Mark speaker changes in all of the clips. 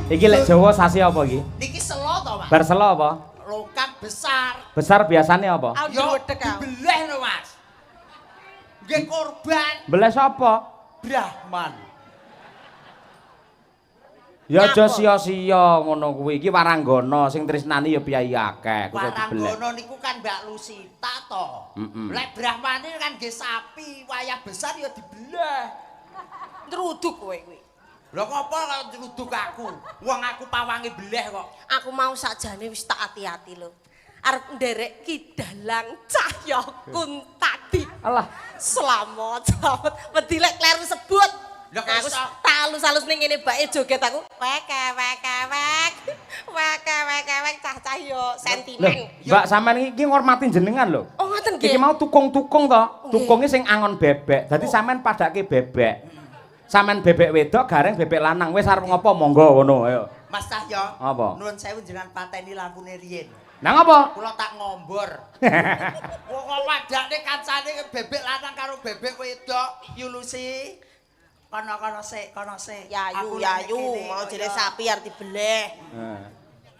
Speaker 1: Iki lek Jawa sasi apa iki?
Speaker 2: Niki selo to, Mas.
Speaker 1: Bar selo apa?
Speaker 2: Lokang besar.
Speaker 1: Besar biasanya apa?
Speaker 2: Yo dibeleh lho, Mas. Nggih korban.
Speaker 1: Beles apa?
Speaker 2: Brahman.
Speaker 1: Ya aja sia-sia ngono kuwi. Iki waranggana sing tresnani ya piyai akeh.
Speaker 2: Waranggana niku kan Mbak Lusita to. Lek Brahmane kan nggih sapi, wayah besar ya dibeleh.
Speaker 3: Nruduk kowe kuwi.
Speaker 2: Lho ngopo kok nruduk aku? Wong aku pawange beleh kok.
Speaker 3: Aku mau sakjane wis tak ati-ati lho. Arep nderek Ki Dalang Cahya Kuntadi.
Speaker 1: Alah,
Speaker 3: selamat. Wedi lek kleru sebut.
Speaker 2: Lho kok
Speaker 3: aku tak halus-halus ning ngene bae joget aku. Wek cah-cah yo sentimen.
Speaker 1: Mbak sampean iki ngormati jenengan lho.
Speaker 3: Oh ngoten nggih.
Speaker 1: Iki mau tukung-tukung to. Tukunge sing angon bebek. Dadi sampean padake bebek. Sampean bebek wedok gareng bebek lanang. Wis arep ngopo monggo ngono ayo.
Speaker 2: Mas Cahya.
Speaker 1: Apa?
Speaker 2: Nuwun sewu jenengan pateni lampune riyin.
Speaker 1: Nang apa?
Speaker 2: Kula tak ngombor. Wong wadake kancane bebek lanang karo bebek wedok, Yulusi. Kono sik.
Speaker 3: Yayu mau jere sapi arep dibeleh.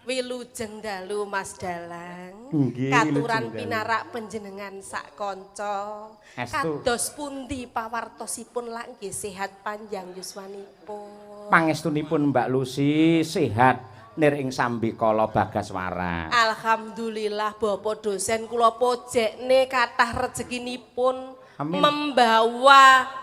Speaker 3: Wilujeng dalu Mas Dalang. Katuran pinarak panjenengan sak kanca. Kados pundi pawartosipun lak nggih sehat panjang yuswanipun.
Speaker 1: Pangestunipun Mbak Lucy sehat nir ing sambikala Bagaswara.
Speaker 3: Alhamdulillah Bapak dosen kula pojekne kathah rezekinipun membawa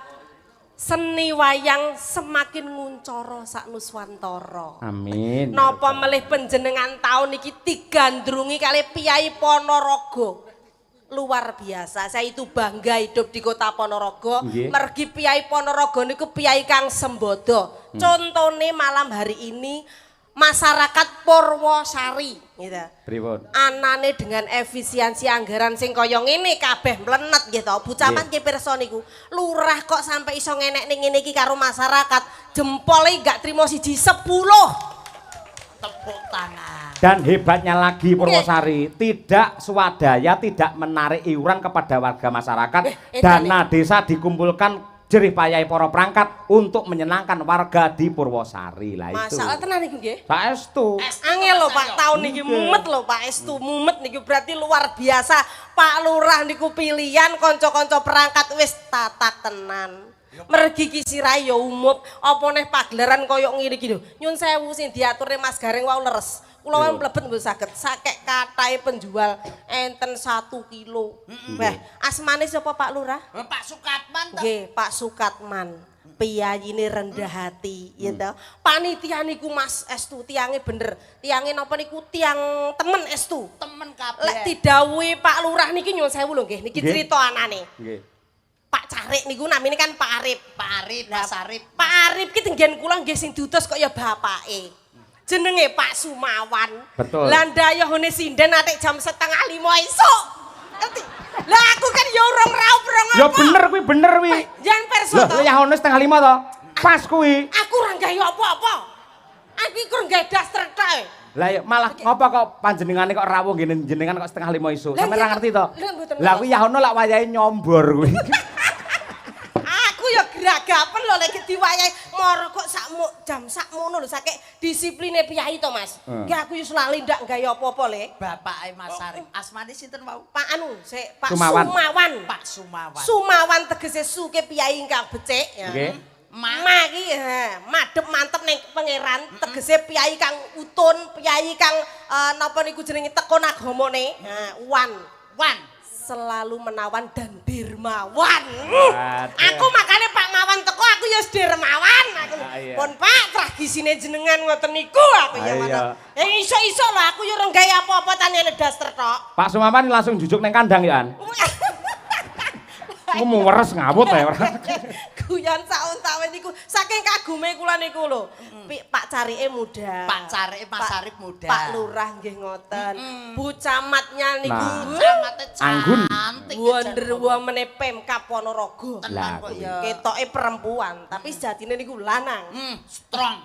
Speaker 3: seni wayang semakin nguncoro sak Nuswantara.
Speaker 1: Amin.
Speaker 3: Napa melih panjenengan taun iki digandrungi kali Piyai Ponorogo. Luar biasa. Saya itu bangga hidup di Kota Ponorogo. Mergi Piyai Ponorogo niku piyai kang sembodo. Contone malam hari ini masyarakat Purwosari gitu.
Speaker 1: Pripun?
Speaker 3: Anane dengan efisiensi anggaran sing kaya ngene kabeh mlenet nggih to. Bu Camat nggih pirsa niku. Lurah kok sampai iso ngenek ning ngene iki karo masyarakat. Jempole gak trimo 10.
Speaker 2: Tepuk tangan.
Speaker 1: Dan hebatnya lagi Purwosari tidak swadaya, tidak menarik iuran kepada warga masyarakat. Dana desa dikumpulkan jerih payai para perangkat untuk menyenangkan warga di Purwosari lah itu.
Speaker 3: Masalah tenan iki nggih.
Speaker 1: Saestu.
Speaker 3: Angel lho Pak tahun niki mumet lho Pak Estu mumet niki berarti luar biasa. Pak Lurah niku pilihan kanca-kanca perangkat wis tatak tenan. Mergi ki sirahe ya umup apa neh pagelaran kaya ngene iki lho. Nyun sewu sing diaturne Mas Gareng wau leres. Kula wau mlebet mboten saged sakek kathahe penjual enten 1 kilo. Wah, asmane sapa Pak Lurah?
Speaker 2: Pak Sukatman to.
Speaker 3: Nggih, Pak Sukatman. Piyayine rendah hati, ya toh. Panitia niku Mas Estu tiange bener. Tiange napa niku tiang temen Estu.
Speaker 2: Temen kabeh.
Speaker 3: Lek didhawuhi Pak Lurah niki nyuwun sewu lho nggih, niki crita anane.
Speaker 1: Nggih.
Speaker 3: Pak Carik niku namine kan Pak Arif.
Speaker 2: Mas Arif.
Speaker 3: Pak Arif ki tenggen kula nggih sing diutus kok ya bapake. Jenenge Pak Sumawan.
Speaker 1: Betul.
Speaker 3: Lah ndayahune sinden atik jam 4:30 esuk. Ngerti? Lah aku kan ya urung raup rong apa.
Speaker 1: Ya bener kuwi, bener kuwi.
Speaker 3: Jan perso to.
Speaker 1: Lho, ya ono 4:30 to. Pas kuwi.
Speaker 3: Aku ora gawe apa-apa. Aku iki kurang gawe daster tok.
Speaker 1: Lah ya malah ngopo kok panjenengane kok rawuh ngene jenengan kok 4:30 esuk. Sampeyan ora ngerti to? Lah kuwi ya ono lak wayahe nyombor kuwi.
Speaker 3: Aku ya gragapen lho lek diwayahi moro kok jam sakmono lho saking disipline piyai to Mas. Nggih aku wis lali ndak gawe apa-apa le.
Speaker 2: Bapake Mas Arif. Asmane sinten wau?
Speaker 3: Pak anu, sik Pak
Speaker 1: Sumawan.
Speaker 3: Sumawan.
Speaker 2: Pak Sumawan.
Speaker 3: Sumawan tegese suke piyai ingkang becik ya.
Speaker 1: Nggih.
Speaker 3: Ma iki madhep mantep ning pangeran tegese piyai kang utun, piyai kang napa niku jenenge tekun agamane. Wan selalu menawan dan dermawan. Aku makanya Pak Mawan teko aku ya dermawan aku. Pun Pak tradisine jenengan ngoten niku aku ya ngoten. Ya iso-iso lho aku ya ora gawe apa-apa tane daster tok.
Speaker 1: Pak Sumawan langsung jujuk neng kandang ya an. Aku mau weres ngawut ya ora.
Speaker 3: Guyon saun-sawen niku saking kagume kula niku lho. Pak Carike muda.
Speaker 2: Pak Carike Mas Arif muda.
Speaker 3: Pak Lurah nggih ngoten. Bu Camatnya niku
Speaker 2: camate
Speaker 1: Anggun.
Speaker 2: cantik.
Speaker 3: Wonder Woman Pemkab Ponorogo.
Speaker 2: Tenan kok ya.
Speaker 3: Ketoke perempuan, tapi sejatine niku lanang.
Speaker 2: Strong.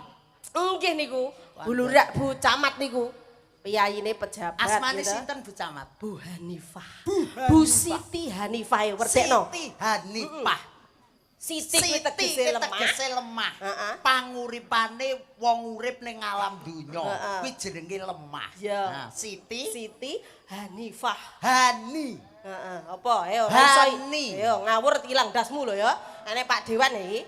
Speaker 3: Nggih niku. Bu Lurah, Bu Camat niku. Piyayine pejabat.
Speaker 2: Asmane sinten Bu Camat?
Speaker 3: Bu Hanifah. Bu Siti Hanifah werdekno.
Speaker 2: Siti Hanifah.
Speaker 3: Siti kuwi tegese
Speaker 2: lemah. Panguripane wong urip ning alam donya kuwi jenenge lemah.
Speaker 3: Ya.
Speaker 2: Siti
Speaker 3: Hanifah.
Speaker 2: Hani.
Speaker 3: Heeh, apa? Ayo
Speaker 2: Hani.
Speaker 3: Ayo ngawur ilang dasmu lho ya. Ane Pak Dewan iki.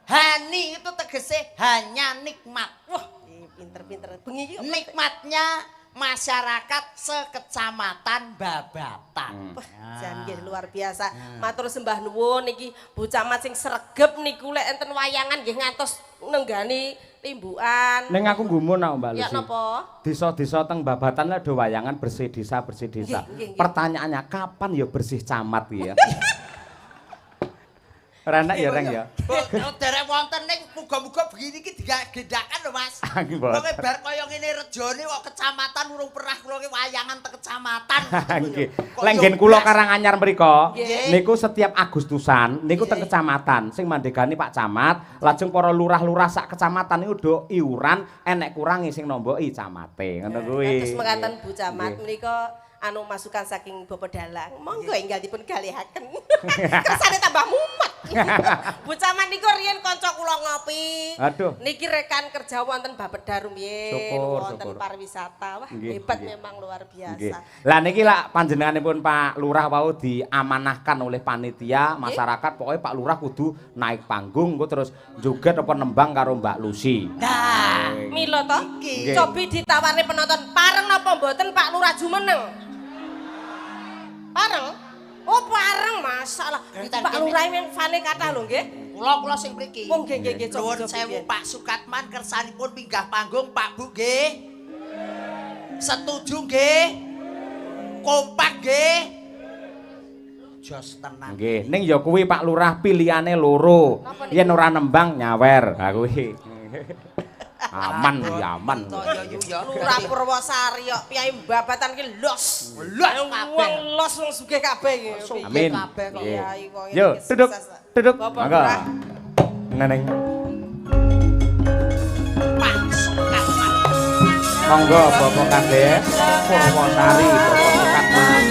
Speaker 2: Hani itu tegese hanya nikmat.
Speaker 3: Wah, pinter-pinter. Bengi iki
Speaker 2: nikmatnya masyarakat sekecamatan Babatan.
Speaker 3: Janggih luar biasa. Matur sembah nuwun niki Bu Camat sing sregep niku lek enten wayangan nggih ngantos nenggani timbukan.
Speaker 1: Ning aku gumun aku Mbak Lucy.
Speaker 3: Ya napa?
Speaker 1: Desa-desa teng Babatan ada wayangan bersih desa.
Speaker 3: Nggih.
Speaker 1: Pertanyaannya kapan ya bersih camat ya? Renak ya Reng ya.
Speaker 2: Derek wonten ning muga-muga begini iki digendakan lho Mas. Wong bar kaya ngene rejane kok kecamatan urung pernah kula ki wayangan te kecamatan.
Speaker 1: Nggih. Lenggen kula Karanganyar mriku niku setiap Agustusan niku teng kecamatan sing mandegani Pak Camat, lajeng para lurah-lurah sak kecamatan niku do iuran enek kurangi sing nomboki camate. Ngono kuwi.
Speaker 3: Terus mekaten Bu Camat menika anu masukan saking Bapak Dalang. Monggo enggal dipun galihaken. Kersane tambah mumet. Bu Camat niku riyen kanca kula ngopi.
Speaker 1: Aduh.
Speaker 3: Niki rekan kerja wonten Bapeda rumiyin, wonten pariwisata. Wah, hebat memang luar biasa.
Speaker 1: Lah niki lak panjenenganipun Pak Lurah wau diamanahkan oleh panitia masyarakat, pokoknya Pak Lurah kudu naik panggung engko terus joget apa nembang karo Mbak Lucy.
Speaker 3: Nah, mila to. Cobi ditawarne penonton, pareng napa mboten Pak Lurah jumeneng? Pareng? Oh pareng, masalah. Pak Lurah yang fane kathah lho nggih.
Speaker 2: Kula sing mriki.
Speaker 3: Oh nggih
Speaker 2: Nuwun sewu Pak Sukatman kersanipun pinggah panggung Pak Bu nggih. Setuju nggih? Kompak nggih? Jos tenang.
Speaker 1: Nggih, ning ya kuwi Pak Lurah pilihane loro. Yen ora nembang nyawer. Ha kuwi. Aman ya aman.
Speaker 3: Lurah Purwosari kok piyai Babatan ki los. Wong los wong sugih kabeh iki.
Speaker 1: Amin.
Speaker 3: Piyai kok.
Speaker 1: Yo, duduk. Monggo. Neneng. Monggo Bapak Kades Purwosari Bapak Sukatman.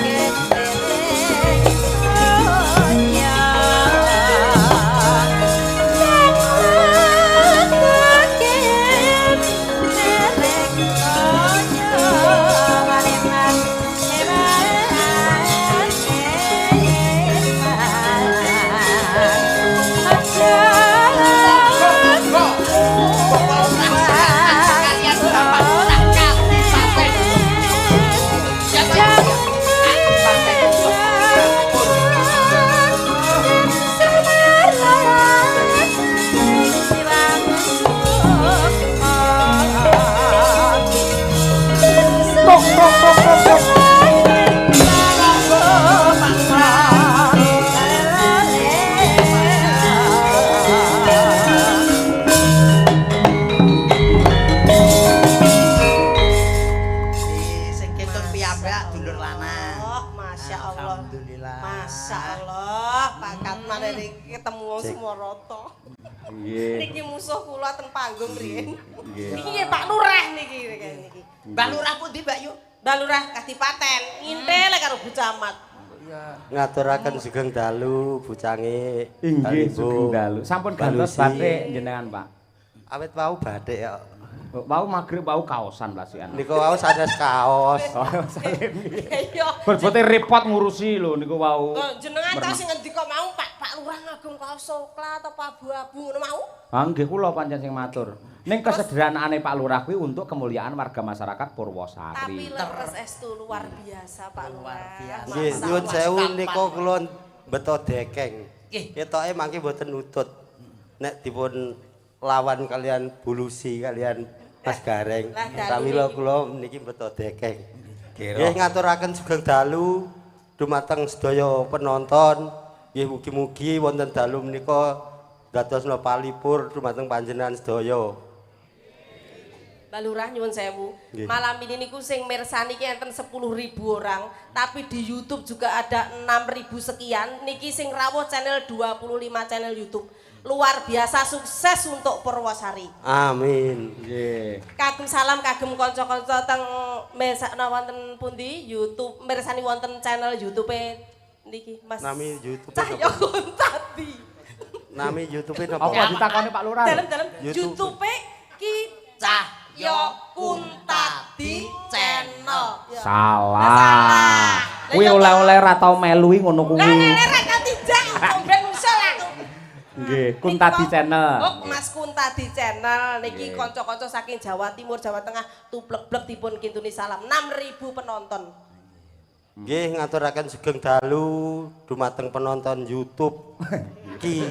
Speaker 3: Niki musuh kula ten panggung riyen. Niki Pak Lurah niki.
Speaker 2: Mbak Lurah pundi Mbak Yu?
Speaker 3: Mbak Lurah Kadipaten, ngintel karo Bu Camat.
Speaker 4: Ngaturaken sugeng dalu bucange.
Speaker 1: Inggih sugeng dalu. Sampun gantos batik jenengan, Pak.
Speaker 4: Awit wau batik ya.
Speaker 1: Wau magrib wau kaosan lasian.
Speaker 4: Niku wau sanes kaos.
Speaker 3: Iya.
Speaker 1: Berbote repot ngurusi lho niku wau.
Speaker 3: Jenengan ta sing ngendika mau Pak Lurah ngagem kaos coklat apa abu-abu ngono mau?
Speaker 1: Ah nggih kula pancen sing matur. Ning kesederhanaane Pak Lurah kuwi untuk kemuliaan warga masyarakat Purwosari.
Speaker 3: Tapi leres estu luar biasa Pak Lurah.
Speaker 4: Nggih, nyuwun sewu niku kula beto dekeng. Ketoke mangke mboten nutut. Nek dipun lawan kalian Bulusi kalian Mas Gareng. Pramila kula niki beto dekeng. Nggih ngaturaken sugeng dalu dumateng sedaya penonton. Nggih mugi-mugi wonten dalu menika dadosna palipur dumateng panjenengan sedaya.
Speaker 3: Mbak Lurah nyuwun sewu. Malam ini niku sing mirsani ki enten 10.000 orang, tapi di YouTube juga ada 6.000 sekian. Niki sing rawuh channel 25 channel YouTube. Luar biasa sukses untuk Purwosari.
Speaker 4: Amin.
Speaker 1: Nggih.
Speaker 3: Kagem salam kagem kanca-kanca teng mesakna wonten pundi YouTube mirsani wonten channel YouTube niki Mas.
Speaker 4: Nami YouTube.
Speaker 3: Cahyo Kuntadi.
Speaker 4: Nami YouTube-e
Speaker 1: Apa
Speaker 4: napa?
Speaker 1: ditakoni Pak Lurah?
Speaker 3: Dalam
Speaker 4: YouTube.
Speaker 3: YouTube ki
Speaker 2: Cahyo Kuntadi Channel.
Speaker 1: Salah. Kuwi oleh-oleh ra tau melui ngono kuwi.
Speaker 3: Lah nek ra tau tidak, omben usul aku.
Speaker 1: Nggih, Kuntadi Channel.
Speaker 3: Oh, Mas Kuntadi Channel niki kanca-kanca saking Jawa Timur, Jawa Tengah tuplek-blek dipun kintuni salam 6.000 penonton.
Speaker 4: Nggih ngaturaken sugeng dalu dumateng penonton YouTube Ki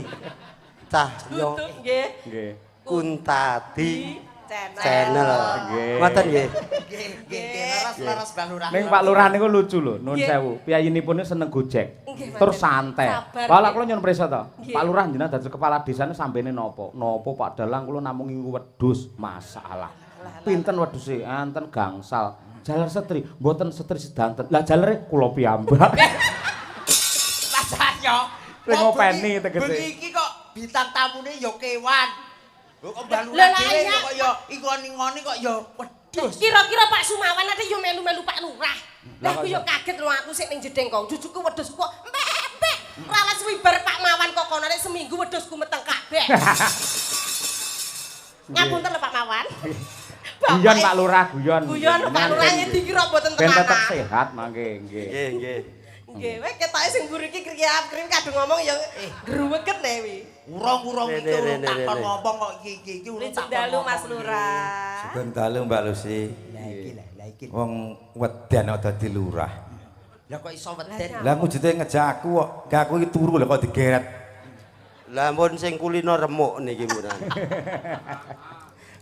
Speaker 4: Cahyo
Speaker 3: Nggih.
Speaker 1: Nggih.
Speaker 4: Kuntadi
Speaker 3: Channel.
Speaker 4: Channel.
Speaker 1: Nggih.
Speaker 4: Ngoten nggih.
Speaker 2: Nggih, leres Mbah Lurah.
Speaker 1: Ning Pak Lurah niku lucu lho, nuwun sewu. Piyayinipun seneng Gojek.
Speaker 3: Nggih,
Speaker 1: Terus
Speaker 3: Mboten.
Speaker 1: santai.
Speaker 3: Sabar,
Speaker 1: Kala
Speaker 3: nggih.
Speaker 1: kula nyuwun prisa to.
Speaker 3: Nggih.
Speaker 1: Pak Lurah jenengan dados kepala desane sambene napa? Napa Pak Dalang kula namung ngingu wedhus, masalah. Pinten wedhuse? Enten gangsal. Jaler setri, mboten setri sedanten. Lah jalere kula piyambak.
Speaker 2: Lah Cahyo.
Speaker 1: Sing ngopeni tegese.
Speaker 2: Bengi iki kok bintang tamune ya kewan. Kok Mbah
Speaker 3: Lah,
Speaker 2: Lurah
Speaker 3: lah,
Speaker 2: dhewe
Speaker 3: iya.
Speaker 2: kok ya ingoni-ngoni kok ya wedhus.
Speaker 3: Kira-kira Pak Sumawan ate yo melu-melu Pak Lurah. Lah aku yo kaget lho aku sik ning jedeng kok. Jujuku wedhus kok mbek. Ora suwi bar Pak Mawan kok kono nek seminggu wedhusku meteng kabeh. Ngapunten lho Pak Mawan.
Speaker 1: Guyon Pak Lurah, guyon.
Speaker 3: Guyon Pak Lurah dikira mboten
Speaker 1: Ben tetep
Speaker 3: tenanan.
Speaker 1: sehat mangke, nggih.
Speaker 4: Nggih nggih.
Speaker 3: Nggih, weh ketoke sing mburi iki kriyap-kriyap kadung ngomong ya gruweket nek wi.
Speaker 2: Urung-urung iki urung takon ngomong kok iki urung
Speaker 3: Lajeng
Speaker 2: takon.
Speaker 3: dalu Mas Lurah.
Speaker 5: Sugeng dalu Mbak Lucy.
Speaker 2: Lah iki lah iki.
Speaker 5: Wong wedan kok dadi lurah.
Speaker 2: Lah kok iso weden.
Speaker 5: Lah mujute ngejak aku kok, gak aku iki turu lho kok digeret.
Speaker 4: Lah ampun sing kulino remuk niki munan.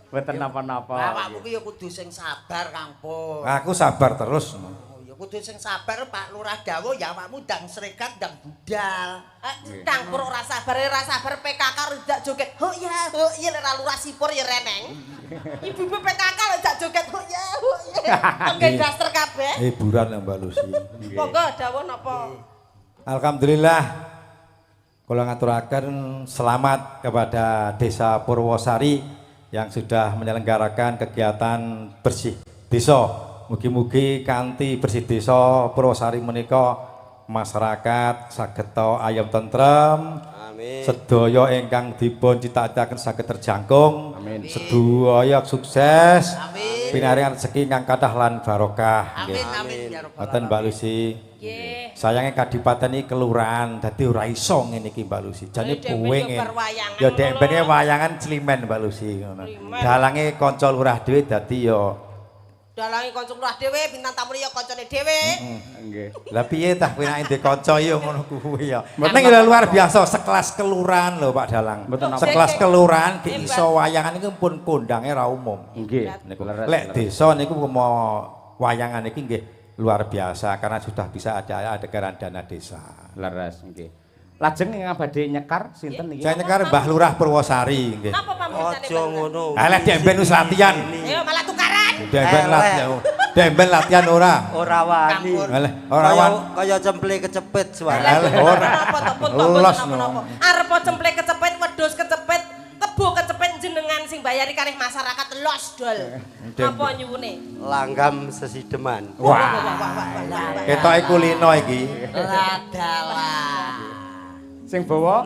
Speaker 1: Mboten napa-napa.
Speaker 2: Awakmu ki ya kudu sing sabar Kang Pur.
Speaker 5: Aku sabar terus.
Speaker 2: Oh ya kudu sing sabar Pak Lurah dawuh ya awakmu ndang serikat ndang budal.
Speaker 3: Kang Pur ora sabar PKK dak joget. Ho ya lek ra Lurah Sipur ya reneng. Ibu-ibu PKK lek dak joget ho ya. Oke daster kabeh.
Speaker 5: Hiburan ya Mbak Lucy.
Speaker 3: Monggo dawuh napa?
Speaker 5: Alhamdulillah. Kula ngaturaken selamat kepada Desa Purwosari yang sudah menyelenggarakan kegiatan bersih desa. Mugi-mugi kanthi bersih desa Purwosari menika masyarakat saged ayam tentrem.
Speaker 4: Amin.
Speaker 5: Sedaya ingkang dipun citakaken saged terjangkung.
Speaker 1: Amin.
Speaker 5: Sedaya sukses.
Speaker 2: Amin.
Speaker 5: Pinaringan rezeki ingkang kathah lan barokah.
Speaker 2: Amin
Speaker 5: Nggih.
Speaker 2: amin ya rabbal
Speaker 5: Ngoten Mbak Lucy.
Speaker 3: Nggih.
Speaker 5: Sayange kadipaten iki kelurahan dadi ora iso ngene iki Mbak Lucy. Jane
Speaker 3: Demben
Speaker 5: buwing.
Speaker 3: yo bar wayangan
Speaker 5: Ya
Speaker 3: ngono
Speaker 5: dempene
Speaker 3: lho.
Speaker 5: wayangan Slimen Mbak Lucy ngono.
Speaker 3: Slimen.
Speaker 5: Dalange kanca lurah dhewe dadi ya
Speaker 3: Dalange kanca Lurah dhewe bintang tamune ya kancane dhewe.
Speaker 1: Nggih.
Speaker 5: lah piye tah kowe nek ndek kanca ya ngono kuwi ya. Ning ya luar biasa sekelas kelurahan lho Pak Dalang.
Speaker 1: Mboten apa.
Speaker 5: Sekelas kelurahan ki iso wayangan iki pun kondange ra umum.
Speaker 1: Nggih.
Speaker 5: Niku
Speaker 1: Leres,
Speaker 5: lek
Speaker 1: leres.
Speaker 5: desa niku mau wayangan iki nggih luar biasa karena sudah bisa ada dana desa.
Speaker 1: Leres nggih. Lajeng ingkang badhe nyekar sinten niki?
Speaker 5: Saya nyekar Mbah Lurah Purwosari nggih.
Speaker 3: Napa pamrentane?
Speaker 4: Aja ngono.
Speaker 5: Lah demben wis latihan.
Speaker 3: Ayo malah tukaran.
Speaker 5: Demben latihan. Demben latihan ora.
Speaker 4: Ora wani.
Speaker 5: Alah ora wan.
Speaker 4: Kaya cemple kecepit suara.
Speaker 5: Alah ora.
Speaker 3: Napa to pun
Speaker 5: Los,
Speaker 3: napa-napa. Arep cemplek kecepet, wedhus kecepet, kebo kecepet jenengan sing bayari kalih masyarakat los dol. Napa nyuwune?
Speaker 4: Langgam sesideman.
Speaker 5: Wah. Ketoke kulino iki.
Speaker 2: Lah dalah.
Speaker 1: Sing bawa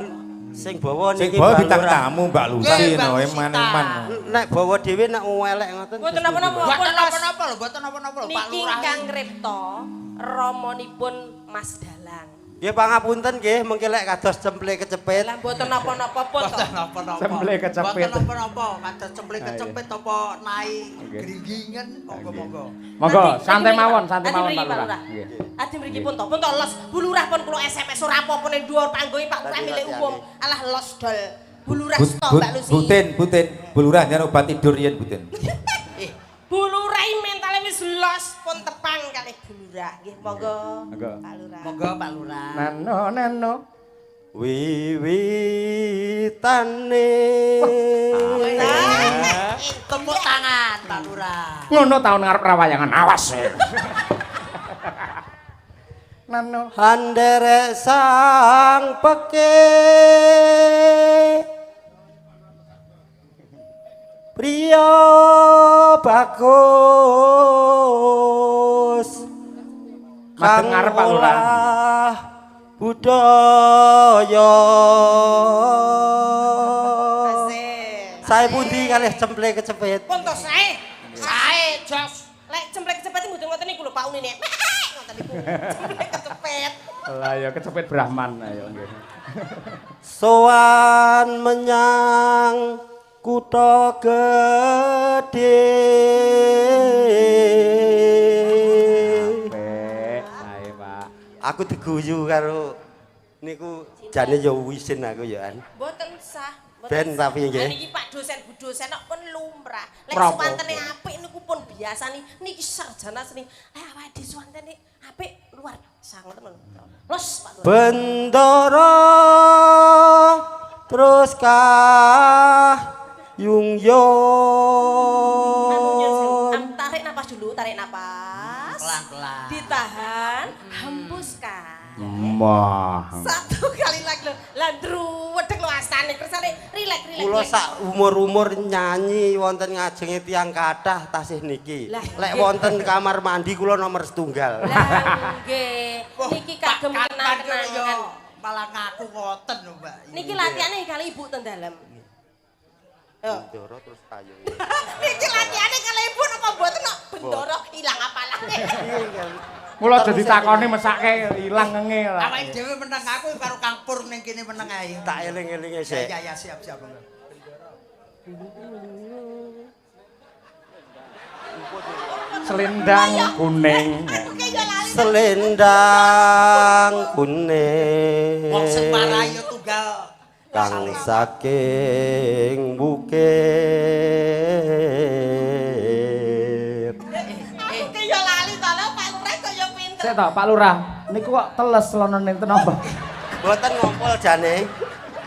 Speaker 4: Sing bawa
Speaker 5: Sing
Speaker 4: niki
Speaker 5: bawa
Speaker 4: Mbak
Speaker 5: bintang
Speaker 4: Lurah.
Speaker 5: tamu Mbak Lucy
Speaker 2: Nggih, Mbak
Speaker 5: no
Speaker 2: Lusita.
Speaker 5: eman-eman.
Speaker 4: Nek bawa dhewe nek elek ngoten.
Speaker 3: Mboten napa-napa.
Speaker 2: Mboten napa-napa lho, mboten napa-napa lho Pak
Speaker 3: Niki
Speaker 2: Lurah.
Speaker 3: Kang Ripto, ramanipun Mas Dalang.
Speaker 4: Nggih pangapunten nggih mengki lek kados cemple kecepit.
Speaker 3: Lah mboten napa-napa pun to.
Speaker 2: Mboten napa-napa.
Speaker 1: Cemple kecepit.
Speaker 2: Mboten napa-napa, kados cemple kecepit apa nai
Speaker 1: Nggih.
Speaker 2: gringgingen monggo-monggo.
Speaker 1: Monggo
Speaker 3: Nanti-
Speaker 1: santai
Speaker 3: nanti
Speaker 1: mawon,
Speaker 3: mriki,
Speaker 1: santai
Speaker 3: nanti
Speaker 1: mawon
Speaker 3: mriki,
Speaker 1: Pak
Speaker 3: Pak
Speaker 1: Lurah.
Speaker 3: Lurah.
Speaker 1: Nggih.
Speaker 3: Adi mriki pun to los. Bu Lurah pun kula SMS ora apa-apa ning dhuwur panggohe Pak Lurah milik umum. Alah los dol. Bu Lurah stok Mbak Lucy.
Speaker 5: Butin, Bu Lurah jan obat tidur yen Butin.
Speaker 3: Bu Lurah mentale wis los pun tepang kalih Bu Lurah. Nggih monggo.
Speaker 1: Monggo.
Speaker 3: Pak Lurah.
Speaker 2: Monggo Pak Lurah.
Speaker 1: Nano.
Speaker 4: Wiwitane.
Speaker 2: Tepuk tangan Pak Lurah.
Speaker 1: Ngono taun ngarep rawayangan awas. Nano.
Speaker 4: Handere sang peke Priya bagus
Speaker 1: Madeng ngarep, Pak Lurah.
Speaker 4: Kang olah budaya.
Speaker 3: Asik.
Speaker 4: Sae pundi kalih cemple kecepet?
Speaker 3: Pun to sae.
Speaker 2: Sae jos.
Speaker 3: Lek cemplek kecepet mboten ngoten niku lho Pak Unine. Ngoten niku. Cemplek kecepet.
Speaker 1: Lah ya kecepet Brahman ayo nggih.
Speaker 4: Sowan menyang kutha gedhe.
Speaker 1: Sae, Pak.
Speaker 4: Aku diguyu karo niku jane ya wisin aku ya an.
Speaker 3: Mboten sah.
Speaker 4: Ben tapi nggih.
Speaker 3: Niki Pak dosen Bu dosen kok pun lumrah. Lek
Speaker 1: Prapopo.
Speaker 3: suwantene apik niku pun biasa nih. Niki sarjana seni. Lek awake dhewe suwantene apik luar sanget temen. Los Pak dosen.
Speaker 4: Bendara terus yung
Speaker 3: Tarik napas dulu, tarik napas.
Speaker 2: Pelan-pelan.
Speaker 3: Ditahan, hembuskan.
Speaker 1: Mah.
Speaker 3: Satu kali lagi lho. Lah druwedeg lho asane kersane rilek.
Speaker 4: kula sak umur-umur nyanyi wonten ngajenge tiyang kathah tasih niki.
Speaker 3: Lah,
Speaker 4: Lek
Speaker 3: nggih.
Speaker 4: wonten kamar mandi kula nomor setunggal.
Speaker 3: Lah nggih. Niki kagem kenang-kenangan.
Speaker 2: Malah ngaku ngoten lho, Mbak.
Speaker 3: Niki latihane kali Ibu teng dalem. Yo.
Speaker 4: Bendara terus kayung.
Speaker 3: Niki latihane kali Ibu napa mboten kok bendara ilang apalane.
Speaker 1: Mula jadi takoni mesake ilang ngenge lah.
Speaker 2: Awake dhewe meneng aku karo Kang Pur ning kene meneng ae.
Speaker 4: Tak eling-elinge sik.
Speaker 2: Ya siap.
Speaker 1: Selendang kuning.
Speaker 3: Oke yo lali.
Speaker 4: Selendang kuning.
Speaker 2: Wong sing marayo tunggal
Speaker 4: Kang saking bukit.
Speaker 3: Oke yo lali to lho Pak Lurah kaya pinter.
Speaker 1: Sik to Pak Lurah, niku kok teles lonone enten apa?
Speaker 4: Mboten ngompol jane.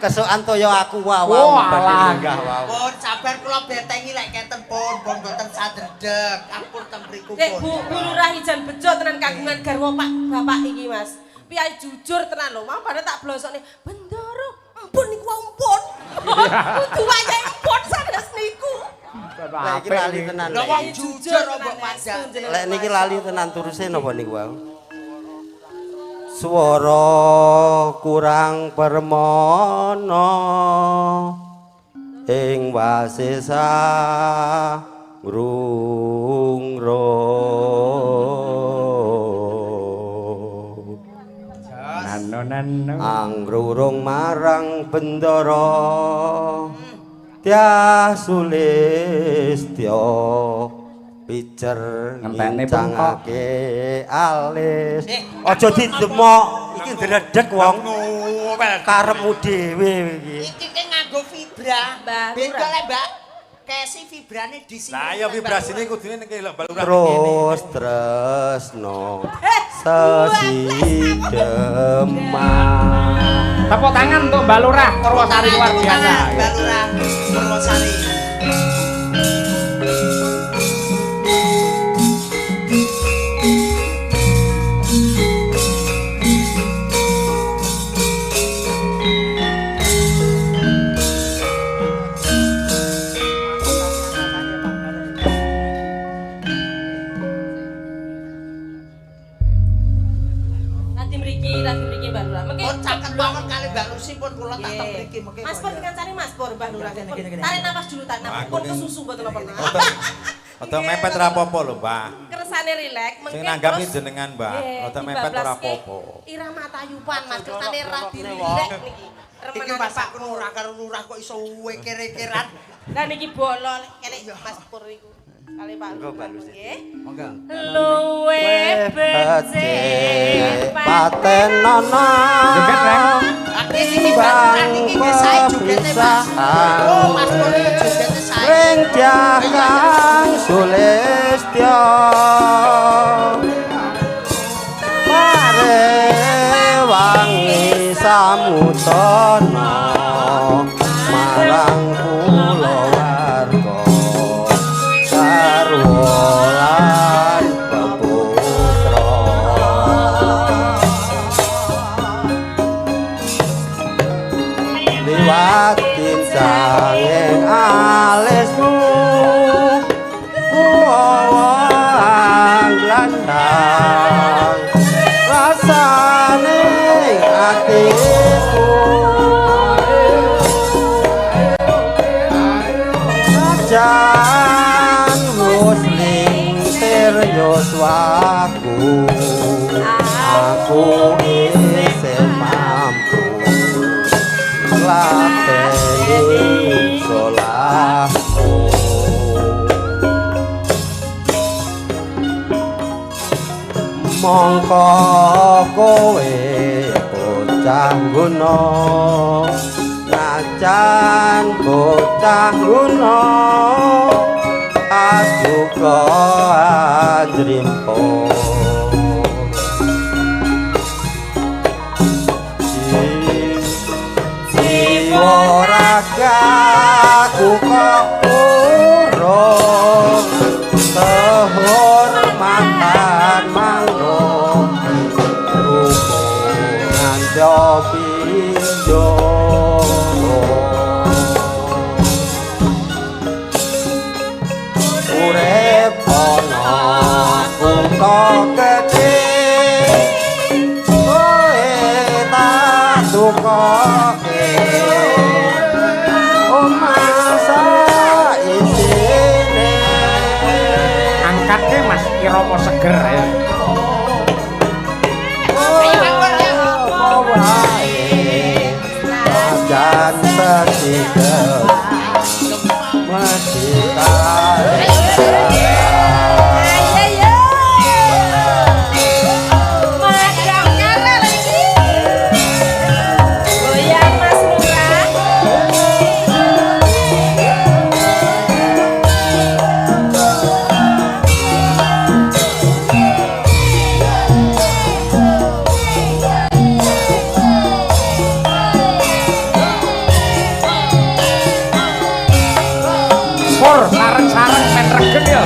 Speaker 4: Kesukan toya aku
Speaker 1: Wah,
Speaker 4: wawau badhe
Speaker 1: alah.
Speaker 4: munggah wau.
Speaker 2: Pun sabar kula betengi lek kenten pun mboten sadredeg. Ampun teng mriku
Speaker 3: Dek
Speaker 2: pun.
Speaker 3: Bu Lurah ijan bejo tenan kagungan garwa Pak Bapak iki Mas. Piye jujur tenan lho, mau pada tak blosokne bendara. Ampun niku ampun. Kudu wae ampun sanes niku.
Speaker 4: Lek iki lali tenan.
Speaker 2: Lho wong jujur mbok wajah.
Speaker 4: Lek niki lali tenan turuse napa niku wau? Swara kurang permana ing wasesa ngrungrung.
Speaker 1: Nano.
Speaker 4: Angrurung marang bendara Tyah Sulistya picer
Speaker 1: Ngenteni
Speaker 4: ngincangake alis. Aja didemok, iki ndredeg wong. Karepmu dhewe iki.
Speaker 2: Iki ki nganggo vibra.
Speaker 3: Mbak
Speaker 2: Beda
Speaker 3: Lurah.
Speaker 2: lek Mbak. Kesi vibrane di sini.
Speaker 5: Lah ya vibrasine kudune ning kene Mbak Lurah.
Speaker 4: Terus tresno sesidemah.
Speaker 1: Tepuk tangan untuk Mbak Lurah Purwosari luar biasa.
Speaker 2: Mbak Lurah Purwosari.
Speaker 3: Lagi mriki Mbak Lurah. Mengke
Speaker 2: Pun caket banget kali Mbak Lucy pun kula tak teng mriki mengke.
Speaker 3: Mas Pur dikancani Mas Pur Mbak Lurah.
Speaker 2: Gini.
Speaker 3: Tarik napas dulu, tarik napas.
Speaker 5: Aku
Speaker 3: Pun
Speaker 5: ning-
Speaker 3: kesusu mboten apa-apa.
Speaker 5: Rada mepet ora apa-apa lho, Mbak.
Speaker 3: Kersane rilek,
Speaker 5: Sing nanggapi jenengan, Mbak.
Speaker 3: Nggih,
Speaker 5: Rada mepet ora
Speaker 3: dibablaske
Speaker 5: apa-apa.
Speaker 3: Irama Tayupan Mas kersane radi rilek niki.
Speaker 2: Iki
Speaker 3: Remenane
Speaker 2: masak
Speaker 3: Pak
Speaker 2: lurah karo lurah kok iso wekir-wikiran.
Speaker 3: Lah niki bolol kene Mas Pur iku. Kali Pak Lurah nggih.
Speaker 2: Monggo.
Speaker 3: Luwe becik
Speaker 4: Patenono
Speaker 1: Joget, Reng.
Speaker 2: Iki iki sae jogete Mas. Oh, Mas Pur iki jogete sae.
Speaker 4: ring Kang Sulistya wangi samutana marang kulawarga sarwa lan peputra. Liwat kincanging alismu kuwang landang rasane aku isih mampu lateni solahku mongko kowe bocah guna najan bocah guna aduka anjrimpo jiwa ragaku kok urung kehormatan manggung rukun jopinjo urip ana kutha gedhe kowe tak dukoke omasa isine
Speaker 1: angkatke Mas Irama seger ya.
Speaker 4: dan setiap masih
Speaker 1: sareng-sareng men regen ya.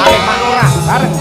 Speaker 1: Ayo Pak Lurah bareng.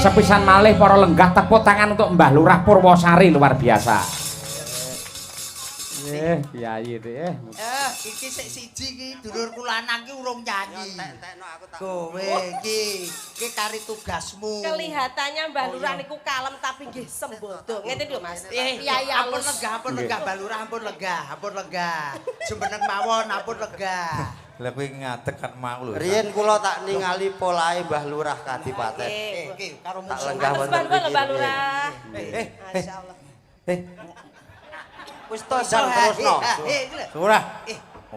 Speaker 1: Sepisan malih para lenggah tepuk tangan untuk Mbah Lurah Purwosari luar biasa. Kiai
Speaker 2: iki sik siji iki dulurku lanang ki urung nyanyi.
Speaker 4: Tekno aku tak.
Speaker 2: Kowe iki kari tugasmu.
Speaker 3: Kelihatannya Mbah Lurah niku kalem tapi nggih sembodo. Ngeten lho Mas.
Speaker 2: Kiai ampun lega, Mbah Lurah ampun lega. Sembeneng mawon ampun lega.
Speaker 5: Lah kowe ngadeg kan mau lho.
Speaker 4: Riyen kula tak ningali polahe Mbah Lurah Kadipaten.
Speaker 2: Iki karo
Speaker 4: Tak
Speaker 2: musuh.
Speaker 4: lenggah
Speaker 3: Terus
Speaker 4: wonten
Speaker 3: Mbah
Speaker 4: mriki.
Speaker 3: Lurah. Masyaallah.
Speaker 4: Wis to jan terusno.
Speaker 5: Surah.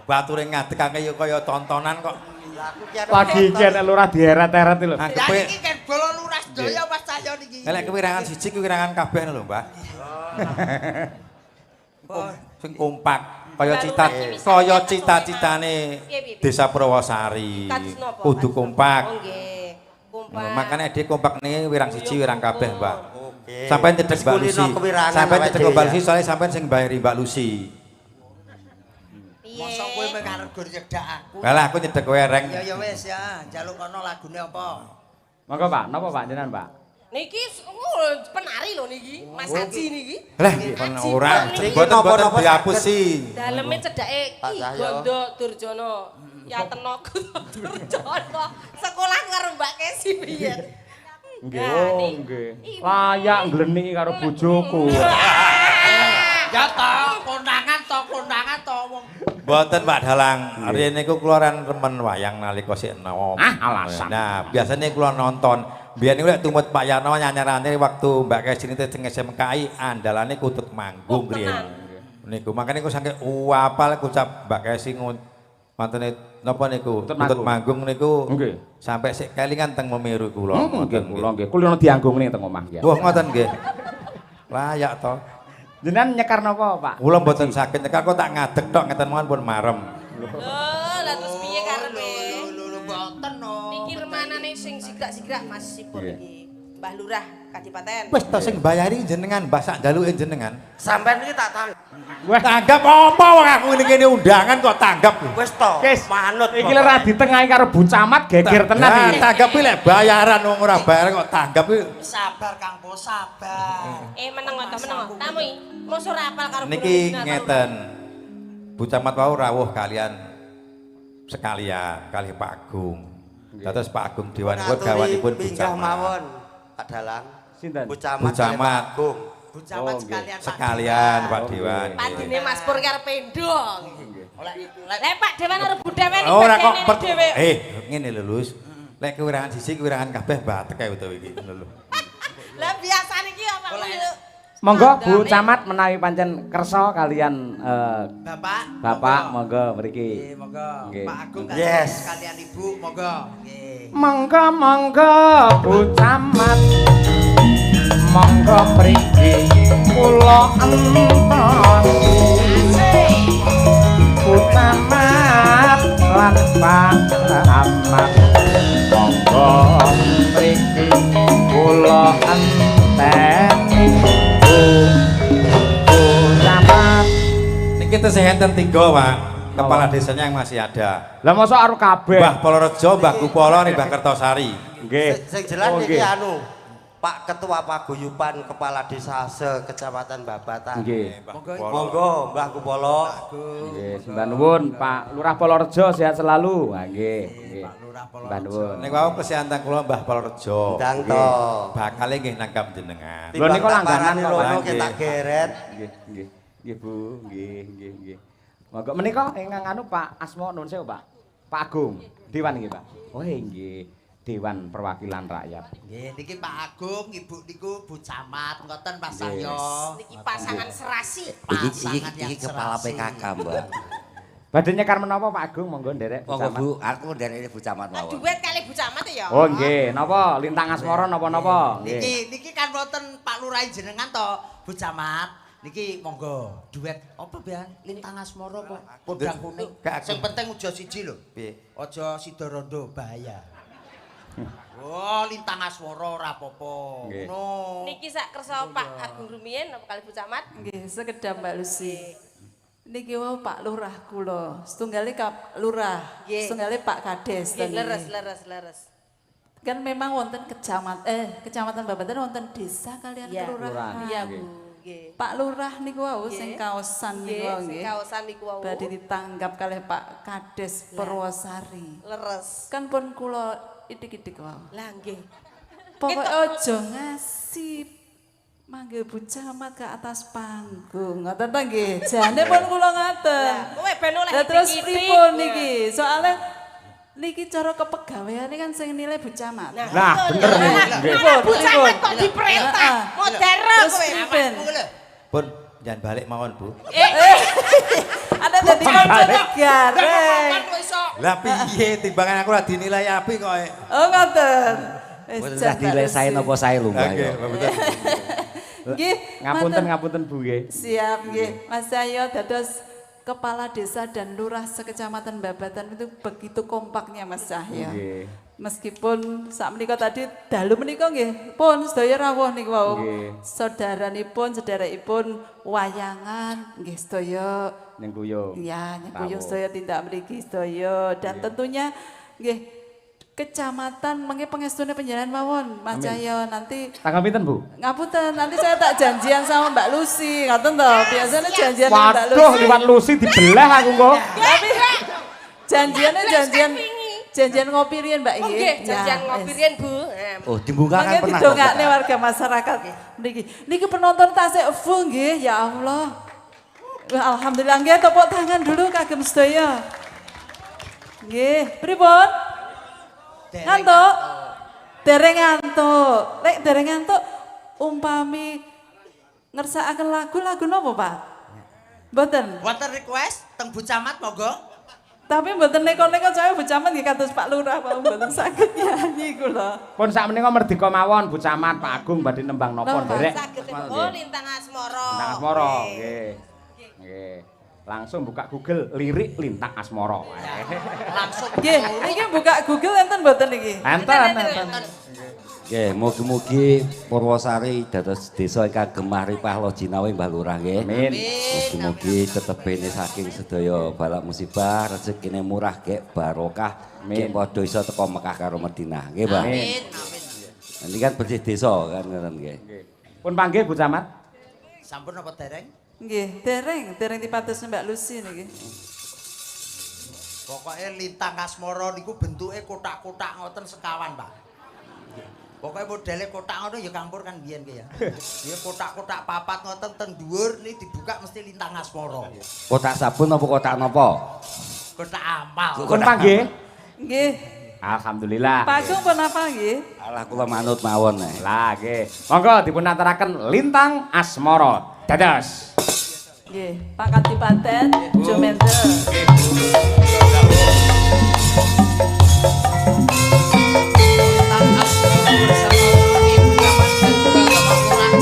Speaker 5: Bature ngadeg kaya tontonan kok.
Speaker 4: Lah aku ki arep
Speaker 1: Pagi iki nek lurah dieret-eret lho.
Speaker 2: Ya
Speaker 5: Kowe
Speaker 2: iki kan bola Lurah sedaya Mas Cahyo niki.
Speaker 5: lek kewirangan siji kewirangan kabeh lho, Mbah. Sing kompak kaya cita-citane Desa Purwosari.
Speaker 3: Kados napa?
Speaker 5: Kudu kompak.
Speaker 3: Oh nggih. Kompak.
Speaker 5: Makane dhek kompak niki wirang siji wirang kabeh, Mbak.
Speaker 4: Oke.
Speaker 5: Sampai cedek Mbak
Speaker 4: Wis
Speaker 5: Lucy.
Speaker 4: kulino kewirangan
Speaker 5: Sampai
Speaker 4: awake
Speaker 5: cedek
Speaker 4: dhewe
Speaker 5: Mbak
Speaker 4: ya.
Speaker 5: Lucy soalnya sampai sing bayari Mbak Lucy.
Speaker 3: Piye?
Speaker 2: Mosok kowe mek arep gur nyedak aku.
Speaker 5: Lah aku nyedek kowe reng.
Speaker 2: Ya wis ya, njaluk kono lagune apa?
Speaker 1: Monggo Pak, napa Pak jenengan Pak?
Speaker 3: Niki penari lho niki, Mas Haji niki.
Speaker 5: Lah
Speaker 3: Haji
Speaker 5: ora
Speaker 3: niki.
Speaker 5: boten
Speaker 4: napa-napa
Speaker 5: dihapusi.
Speaker 3: Daleme cedake
Speaker 4: Pak
Speaker 3: Ki
Speaker 4: Cahyo.
Speaker 3: Gondo Durjono. Ya tenok Durjono. Sekolah karo Mbak Kesi biyen.
Speaker 1: Nggih, oh nggih. Layak ngleniki karo bojoku.
Speaker 2: Ya ta, kondangan to wong.
Speaker 5: Mboten Pak Dalang, riyen niku kula remen wayang nalika sik enom.
Speaker 1: Ah, alasan.
Speaker 5: Nah, biasanya kula nonton. Biyen niku lek tumut Pak Yarno nyanyarane waktu Mbak Kesi nite teng SMKI andalane kutut manggung riyen. Niku makane niku saking apal ucap Mbak Kesi ngontene napa niku kutut manggung niku.
Speaker 1: Nggih.
Speaker 5: Sampai sik kelingan teng Memiru kula.
Speaker 1: Nggih kula nggih. Kulino dianggungne teng omah nggih.
Speaker 5: Wah ngoten nggih. Layak to.
Speaker 1: Jenengan nyekar napa Pak?
Speaker 5: Kula mboten saged nyekar kok tak ngadeg tok ngeten mawon pun marem.
Speaker 3: Oh, lah terus piye karepe?
Speaker 2: Lho mboten no.
Speaker 3: Niki remanane sing sigrak-sigrak Mas Sipur iki. Mbah Lurah Kadipaten.
Speaker 5: Wis to sing bayari jenengan, Mbah sak jaluke jenengan.
Speaker 4: Sampeyan iki tak tanggap.
Speaker 1: Wah,
Speaker 5: Tanggap apa wong aku ini kene undangan kok tanggap.
Speaker 4: Wis to.
Speaker 1: Kis,
Speaker 4: Manut.
Speaker 1: iki lek ra ditengahi karo Bu Camat geger tenan
Speaker 5: Nah,
Speaker 1: iki.
Speaker 5: tanggap iki lek bayaran wong ora bayar kok tanggap iki.
Speaker 2: Sabar Kang Bos, sabar.
Speaker 3: Meneng to meneng. Tamu iki mosok ora apal karo
Speaker 5: Niki ngeten. Bu Camat wau rawuh kalian sekalian kali Pak Agung. Dados Pak Agung Dewanipun gawanipun Bu
Speaker 4: pinggah
Speaker 5: Camat.
Speaker 4: mawon. Pak Dalang.
Speaker 1: Sinten?
Speaker 4: Bu Camat.
Speaker 5: Bu Camat.
Speaker 4: Agung.
Speaker 2: Bu Camat
Speaker 1: Oh, nggih.
Speaker 5: Sekalian Pak Dewan.
Speaker 3: Padine Mas Pur karo Pendo. Lah Pak Dewan karo Bu Dewen iki
Speaker 5: Ora kok
Speaker 3: bagene dhewe.
Speaker 5: ngene lho Lus. Lek kewirangan siji kewirangan kabeh batek ae utawa iki ngono lho.
Speaker 3: Lah biasane iki apa lho?
Speaker 1: Monggo Bu Camat menawi pancen kersa kalian
Speaker 2: Bapak,
Speaker 1: monggo mriki.
Speaker 2: Nggih, monggo.
Speaker 1: Nggih.
Speaker 2: Pak Agung
Speaker 4: Yes.
Speaker 2: kalian Ibu, monggo. Nggih.
Speaker 1: Monggo Bu Camat. Monggo mriki kula entosi. Bu Camat lan Pak Camat. Monggo mriki kula enteni. Bu Camat.
Speaker 5: Niki tesih enten 3, Pak. Kepala desanya yang masih ada.
Speaker 1: Lah mosok karo kabeh.
Speaker 5: Mbah Polorejo, Mbah Kupolo, Mbah Kertosari.
Speaker 1: Nggih.
Speaker 4: Sing jelas
Speaker 1: Oh,
Speaker 4: niki
Speaker 1: nggih.
Speaker 4: anu Pak Ketua Paguyuban Kepala Desa se-Kecamatan Babatan.
Speaker 1: Nggih.
Speaker 4: Monggo Mbah Kupolo.
Speaker 1: Nggih, sembah nuwun Pak Lurah Polorejo sehat selalu. Ha nggih, nggih. Sembah nuwun.
Speaker 5: Niku wau kesehatan kula Mbah Polorejo.
Speaker 4: Ndang to.
Speaker 5: Bakal nggih nangkap jenengan.
Speaker 1: Lho, niku langganan kok,
Speaker 4: rono
Speaker 5: Pak.
Speaker 4: kita geret.
Speaker 1: Nggih, nggih. Nggih Bu, nggih, nggih, nggih. Monggo menika ingkang anu Pak Asma nuwun sewu Pak. Pak Agung, Dewan nggih Pak. Oh nggih, Dewan Perwakilan Rakyat.
Speaker 2: Nggih, niki Pak Agung, Ibu niku Bu Camat, ngoten Mas Cahyo.
Speaker 3: Niki pasangan serasi.
Speaker 2: Pasangan yang
Speaker 6: kepala
Speaker 2: serasi.
Speaker 6: PKK, Mbak.
Speaker 1: Badhe nyekar menapa Pak Agung monggo nderek Bu
Speaker 6: Monggo
Speaker 1: Camat.
Speaker 6: Bu, aku dari Bu Camat mawon.
Speaker 3: Duet kali Bu Camat ya.
Speaker 1: Oh nggih, napa Lintang Asmara napa-napa? Nggih.
Speaker 2: Niki kan wonten Pak Lurah jenengan to, Bu Camat. Niki monggo duet apa biar Lintang Asmara apa podang kuning. Sing penting aja siji lho.
Speaker 5: Piye?
Speaker 2: Aja sida rondo bahaya. Oh, Lintang Asmara ora apa-apa.
Speaker 1: Nggih.
Speaker 2: Ngono.
Speaker 3: Niki sak kersa Pak Agung Rumien apa kali Bu Camat?
Speaker 7: Nggih, sekedap Mbak Lucy. Niki wau Pak Lurah kula, setunggale Kap Lurah,
Speaker 3: Nggih.
Speaker 7: setunggale Pak Kades.
Speaker 3: Nggih,
Speaker 7: ten
Speaker 3: leres.
Speaker 7: Kan memang wonten kecamatan Babatan wonten desa kalian
Speaker 3: Iya.
Speaker 7: kelurahan.
Speaker 3: Iya
Speaker 1: Nggih.
Speaker 3: Bu. Nggih.
Speaker 7: Pak Lurah niku wau sing
Speaker 3: Nggih.
Speaker 7: kaosan niku
Speaker 3: Nggih,
Speaker 7: wau
Speaker 3: sing
Speaker 7: nggih.
Speaker 3: kaosan niku wau.
Speaker 7: Badhe ditanggap kalih Pak Kades Purwosari.
Speaker 3: Leres.
Speaker 7: Kan pun kula itik-itik wau.
Speaker 3: Lah nggih.
Speaker 7: Pokoknya ojo ngasih manggil Bu Camat ke atas panggung. Ngoten ta nggih. Jane pun kula ngaten.
Speaker 3: Lah, kowe ben oleh
Speaker 7: Lah terus
Speaker 3: itik-itik.
Speaker 7: pripun niki? Soale niki cara kepegawaiane kan sing nilai Bu Camat.
Speaker 3: Nah,
Speaker 1: Lah,
Speaker 3: betul.
Speaker 1: bener
Speaker 3: Lah,
Speaker 1: nih.
Speaker 3: lah,
Speaker 1: Nggih.
Speaker 3: mana Bu Camat kok diperintah? Modern
Speaker 7: Terus
Speaker 3: kowe.
Speaker 7: pripun?
Speaker 5: Pun jangan balik mawon Bu.
Speaker 7: Ada dadi kancane gareng.
Speaker 5: Lah piye timbangan aku lah dinilai apik kok.
Speaker 7: Oh ngoten. Wis
Speaker 6: Mboten
Speaker 7: jan
Speaker 6: usah dilai saya
Speaker 7: balusi.
Speaker 6: napa saya lho Mbak.
Speaker 5: Nggih, betul.
Speaker 7: Nggih.
Speaker 1: Ngapunten
Speaker 7: matur.
Speaker 1: ngapunten Bu nggih.
Speaker 7: Siap nggih. Mas Cahyo dados kepala desa dan lurah sekecamatan Babatan itu begitu kompaknya Mas Cahyo.
Speaker 1: Nggih.
Speaker 7: Meskipun sak menika tadi dalu menika nggih pun sedaya rawuh niku wau.
Speaker 1: Nggih.
Speaker 7: Saudaranipun, sederekipun wayangan nggih sedaya.
Speaker 1: Ning kuyung.
Speaker 7: Ya, nyengkuyung
Speaker 1: Rawuh.
Speaker 7: sedaya tindak mriki sedaya dan tentunya nggih kecamatan mengke pengestune penjalan mawon Mas
Speaker 1: Amin.
Speaker 7: Cahyo nanti
Speaker 1: Tanggal pinten Bu?
Speaker 7: ngapunten nanti saya tak janjian sama Mbak Lucy ngoten to biasanya janjian sama Mbak
Speaker 1: Waduh,
Speaker 7: Lucy
Speaker 1: liwat Lucy dibelah aku kok.
Speaker 7: tapi janjiannya janjian ngopi riyen Mbak
Speaker 3: Oh
Speaker 7: nggih
Speaker 3: nggih, janjian
Speaker 7: Ya,
Speaker 3: ngopi
Speaker 7: wis.
Speaker 3: riyen Bu.
Speaker 6: Oh, dibukakan
Speaker 7: Mangke
Speaker 6: pernah.
Speaker 7: didongakne warga masyarakat niki penonton tasik full nggih ya Allah. Wah, alhamdulillah nggih tepuk tangan dulu kagem sedaya. Nggih, pripun? Ngantuk? Dereng ngantuk. Lek dereng ngantuk umpami ngersakaken lagu napa, Pak? Mboten.
Speaker 2: Wonten request teng Bu Camat monggo.
Speaker 7: Tapi mboten neko-neko saya becaman nggih kados Pak Lurah Pak mboten saged nyanyi kula.
Speaker 1: Pun sak menika merdeka mawon Bu Camat, Pak Agung badhe nembang napa
Speaker 7: Napa?
Speaker 1: nderek.
Speaker 3: Saged oh Lintang Asmara.
Speaker 1: Lintang Asmara, nggih. Nggih. Langsung buka Google lirik Lintang Asmara.
Speaker 2: Langsung.
Speaker 7: Nggih, iki buka Google enten mboten iki?
Speaker 1: Enten.
Speaker 6: Nggih, mugi-mugi Purwosari dados desa ingkang gemah ripah lojinawe Mbah Lurah nggih.
Speaker 1: Amin.
Speaker 6: Mugi-mugi tetepene saking sedaya balak musibah, rezekine murah gek barokah,
Speaker 1: Amin.
Speaker 6: gek padha iso teko Mekah karo Madinah, nggih, Mbah.
Speaker 2: Amin.
Speaker 6: Ini kan bersih desa kan ngoten nggih.
Speaker 1: Nggih. Pun panggih Bu Camat.
Speaker 2: Sampun apa dereng?
Speaker 7: Nggih, dereng dipatus Mbak Lucy niki.
Speaker 2: Pokoknya Lintang Asmara niku bentuke kotak-kotak ngoten sekawan, Pak. Pokoknya modelnya kotak ngono ya kampur kan biyen ki ya. Ya kotak-kotak papat ngoten teng dhuwur ini dibuka mesti Lintang Asmara.
Speaker 6: Kotak sabun apa kotak napa?
Speaker 2: Kotak amal.
Speaker 1: Pun panggih.
Speaker 7: Nggih,
Speaker 1: Alhamdulillah.
Speaker 7: Pak Agung pun apa nggih?
Speaker 6: Alah kula manut mawon nek.
Speaker 1: Lah nggih. Monggo dipun aturaken Lintang Asmara. Dados.
Speaker 7: Nggih, Pak Kadipaten Jumenter.
Speaker 2: Lintang Asmara bersama Ibu Camat dan Bapak Lurah.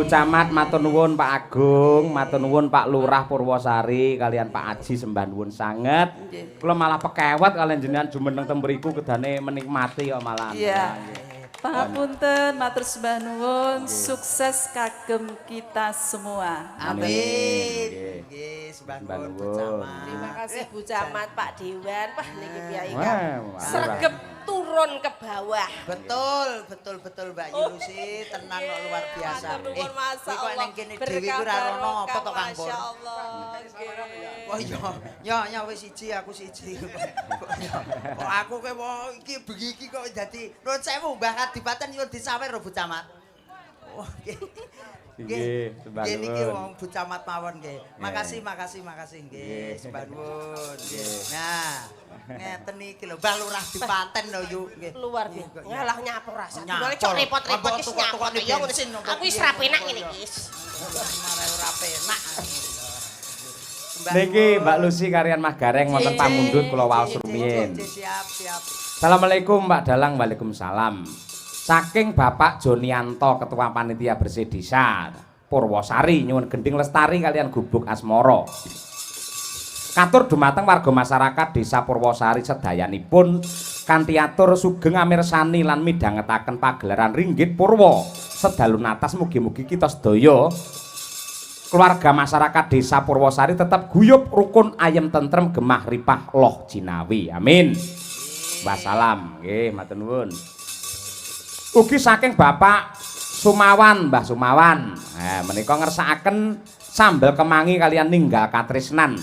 Speaker 1: Camat matur nuwun Pak Agung, matur nuwun Pak Lurah Purwosari kalian Pak Aji sembah nuwun sanget. Kula malah pekewet kalian jenengan jumeneng teng mriku kedane menikmati kok malah.
Speaker 7: Iya. Pangapunten, matur sembah nuwun, sukses kagem kita semua.
Speaker 2: Amin. Nggih, sembah nuwun Bu Camat.
Speaker 3: Terima kasih Bu Camat, Pak Dewan. Wah niki piyai
Speaker 1: Wah,
Speaker 3: kan sregep turun ke bawah.
Speaker 2: Betul Mbak Yulusi, tenan kok luar biasa.
Speaker 3: Matur nuwun, Masya
Speaker 2: kok
Speaker 3: Allah.
Speaker 2: nang kene dhewe ku ora ono apa to Kang Pur?
Speaker 3: Masya Allah. nggih.
Speaker 2: Oh ya wis siji aku siji. Kok aku ke iki bengi iki kok dadi nuwun sewu Mbah Kadipaten nyuwun disawer Bu Camat. Oh nggih.
Speaker 1: Nggih, sembah
Speaker 2: Nggih niki
Speaker 1: nuwun.
Speaker 2: wong Bu Camat mawon nggih. Makasih nggih, sembah nuwun. Nah, ngeten iki lho Mbah Lurah Dipaten lho yuk nggih.
Speaker 3: Luar biasa. Ngalah nyapur rasa.
Speaker 2: Nyapur.
Speaker 3: Cok repot-repot wis nyapur ya ngono sih.
Speaker 2: bensin.
Speaker 3: Aku wis ra penak ngene iki.
Speaker 2: Marah ora penak.
Speaker 1: Niki Mbak Lucy karian Mas Gareng wonten pamundhut kula waos rumiyin.
Speaker 2: Siap.
Speaker 1: Assalamualaikum Mbak Dalang, waalaikumsalam. Saking Bapak Jonianto Ketua Panitia Bersih Desa Purwosari nyuwun gending lestari kalian gubuk asmara. Katur dumateng warga masyarakat Desa Purwosari sedayanipun kanthi atur sugeng amirsani lan midhangetaken pagelaran Ringgit Purwa sedalu natas mugi-mugi kita sedaya keluarga masyarakat Desa Purwosari tetap guyub rukun ayem tentrem gemah ripah loh jinawi. Amin. Wassalam. Nggih, matur nuwun. Ugi saking Bapak Sumawan, Mbah Sumawan. Menika ngersakaken sambel kemangi kalian ninggal katresnan.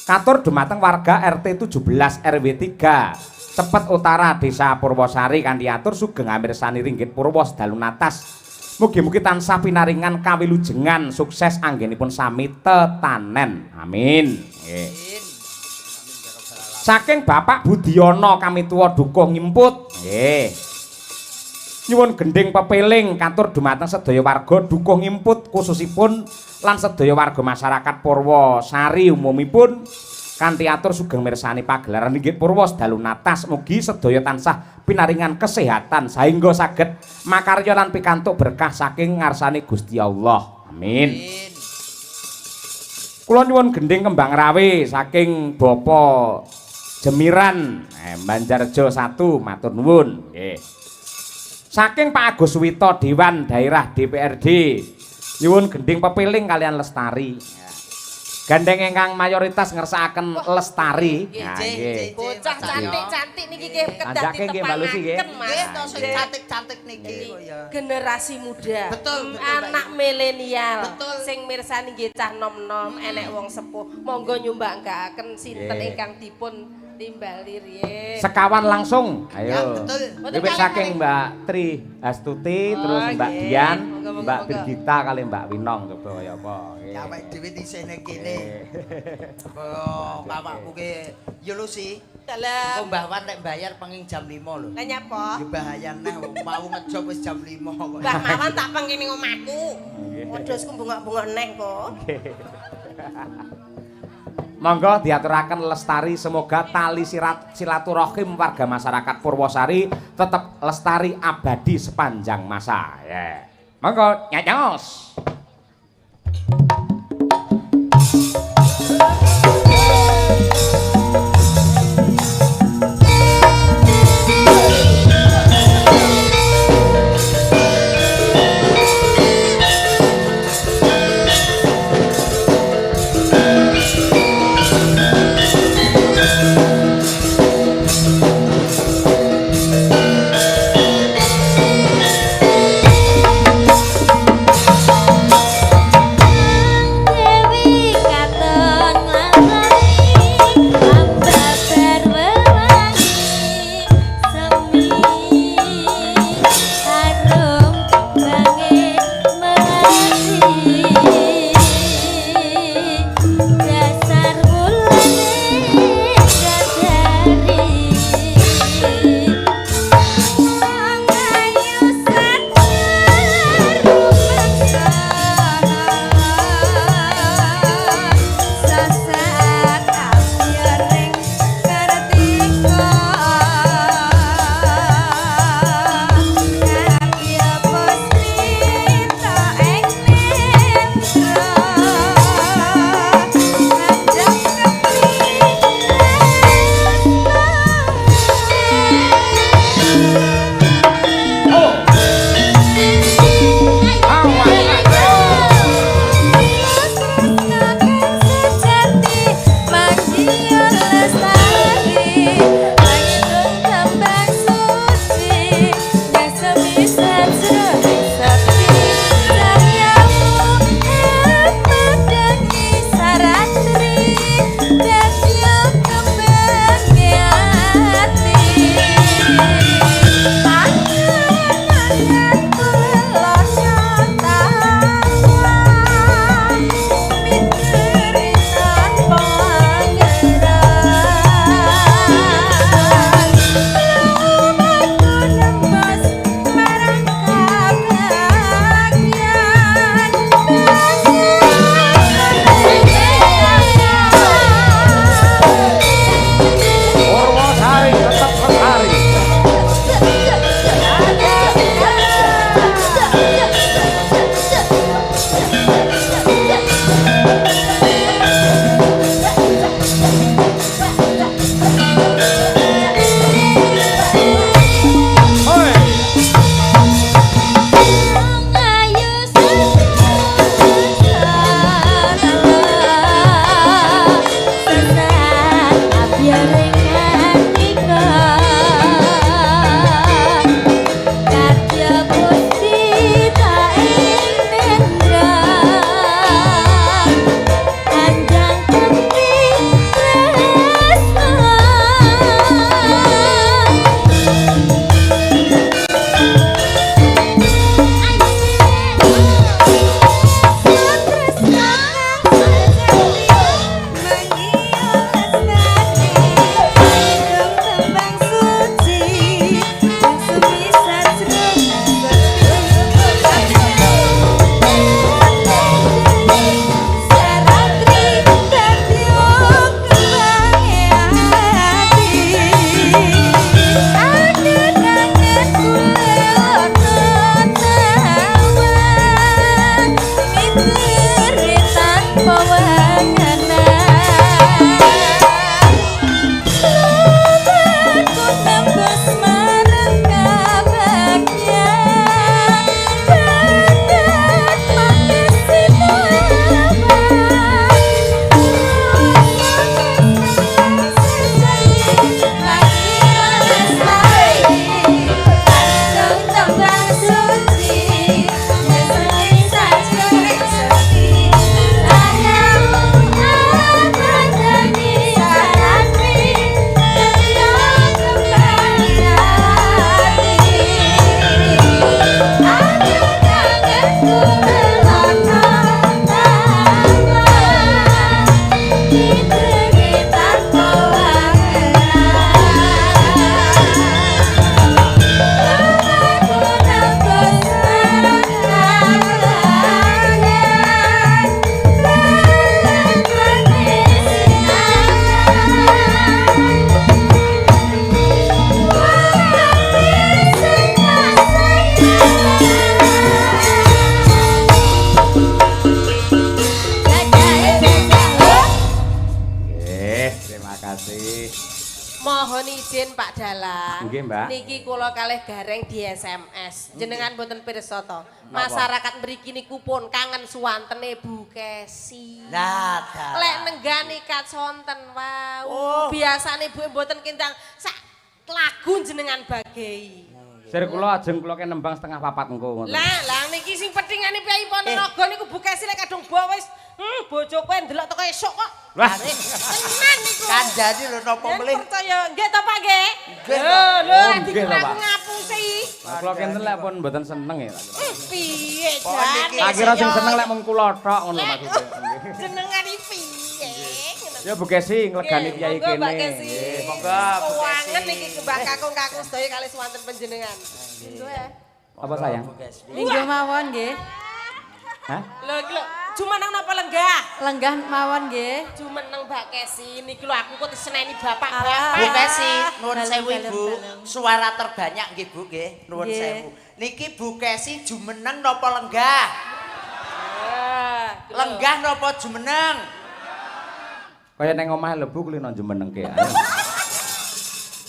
Speaker 1: Katur dumateng warga RT 17 RW 3 Cepet Utara Desa Purwosari kanthi atur sugeng amirsani Ringgit Purwa sedalu natas. Mugi-mugi tansah pinaringan kawilujengan sukses anggenipun sami tetanen. Amin. Nggih. Saking Bapak Budiono kami tuwa dukuh ngimput. Nggih. Nyuwun gending pepeling katur dumateng sedaya warga dukuh ngimput khususipun lan sedaya warga masyarakat Purwosari umumipun kanthi atur sugeng mirsani pagelaran Ringgit Purwa sedalu natas mugi sedaya tansah pinaringan kesehatan sehingga saged makarya lan pikantuk berkah saking ngarsane Gusti Allah. Amin. Kula nyuwun gending kembang rawe saking Bapak Jemiran Banjarjo 1 matur nuwun. Nggih. Saking Pak Agus Wito Dewan Daerah DPRD nyuwun gending pepiling kalian lestari. Gandeng ingkang mayoritas ngersakaken lestari. Nggih.
Speaker 3: Bocah cantik-cantik niki nggih
Speaker 1: Anjake nggih Mbak Lucy nggih.
Speaker 2: Nggih to sing cantik-cantik niki kok ya.
Speaker 3: Generasi muda.
Speaker 2: Betul,
Speaker 3: Anak milenial.
Speaker 2: Betul.
Speaker 3: Sing mirsani nggih cah nom-nom, enek wong sepuh. Monggo nyumbangkaken sinten ingkang dipun timbali riyen.
Speaker 1: Sekawan langsung.
Speaker 2: Ya,
Speaker 1: Ayo.
Speaker 2: betul.
Speaker 1: Wiwit saking Mbak Tri Astuti terus Mbak
Speaker 3: nggih.
Speaker 1: Dian,
Speaker 3: Moga-moga.
Speaker 1: Mbak Birgita kali Mbak Winong coba kaya apa. Nggih.
Speaker 2: Ya awake dhewe disene kene. Oh, bapakku ke Yulusi.
Speaker 3: Dalam.
Speaker 2: Kok Mbah Wan nek bayar penging jam 5 lho.
Speaker 3: Lah nyapa?
Speaker 2: Ya bahaya neh mau ngejob wis jam 5 kok.
Speaker 3: Mbah Mawan tak pengin ning omahku. Wedhus ku bungak-bungak neh kok.
Speaker 1: Monggo diaturaken lestari semoga tali silaturahim warga masyarakat Purwosari tetap lestari abadi sepanjang masa. Ya. Monggo nyanyos.
Speaker 3: Mohon izin Pak Dalang.
Speaker 1: Nggih, Mbak.
Speaker 3: Niki kula kalih gareng di SMS. Jenengan mboten pirsa to. Masyarakat mriki niku pun kangen suwantene Bu Kesi.
Speaker 2: Lah,
Speaker 3: lek nenggani kaconten wau. Biasane Bu mboten kintang sak lagu jenengan bagei.
Speaker 1: Sir kula ajeng kula nembang setengah papat engko ngoten.
Speaker 3: Lah niki sing pentingane Piyai Ponorogo niku Bu Kesi lek kadung bawa wis bojoku ndelok teko esuk kok.
Speaker 1: Wah,
Speaker 3: tenan niku.
Speaker 2: Kandhani lho napa melih.
Speaker 3: Percaya nggih to Pak nggih?
Speaker 2: Nggih.
Speaker 3: Lho,
Speaker 1: nggih to, Pak.
Speaker 3: ngapusi.
Speaker 1: Kula kenten lek pun mboten seneng ya.
Speaker 3: Piye
Speaker 2: Pokoknya
Speaker 3: jan?
Speaker 1: Tak kira sing seneng lek mung kula tok ngono maksudnya.
Speaker 3: Jenengan iki piye?
Speaker 1: Ya Bu Kesi nglegani Kyai kene.
Speaker 3: Mbak Kesi.
Speaker 2: Monggo, Bu Kesi.
Speaker 3: Kuwangen iki Mbak kakung-kakung sedaya kalih swanten panjenengan. Lho ya.
Speaker 1: Apa sayang?
Speaker 7: Nggih mawon nggih.
Speaker 1: Hah?
Speaker 3: Lho iki lho, jumeneng napa lenggah?
Speaker 7: Lenggah mawon nggih.
Speaker 3: Jumeneng Mbak Kesi niki lho aku kok diseneni bapak.
Speaker 2: Bu Kesi, nuwun
Speaker 7: Dalem,
Speaker 2: sewu
Speaker 7: dalem,
Speaker 2: Ibu.
Speaker 7: dalem.
Speaker 2: Suara terbanyak nggih Bu nggih, nuwun
Speaker 7: Nggih.
Speaker 2: sewu. Niki Bu Kesi jumeneng napa lenggah? Lenggah napa jumeneng?
Speaker 1: Kaya neng omah lebu kuli nang jumenengke.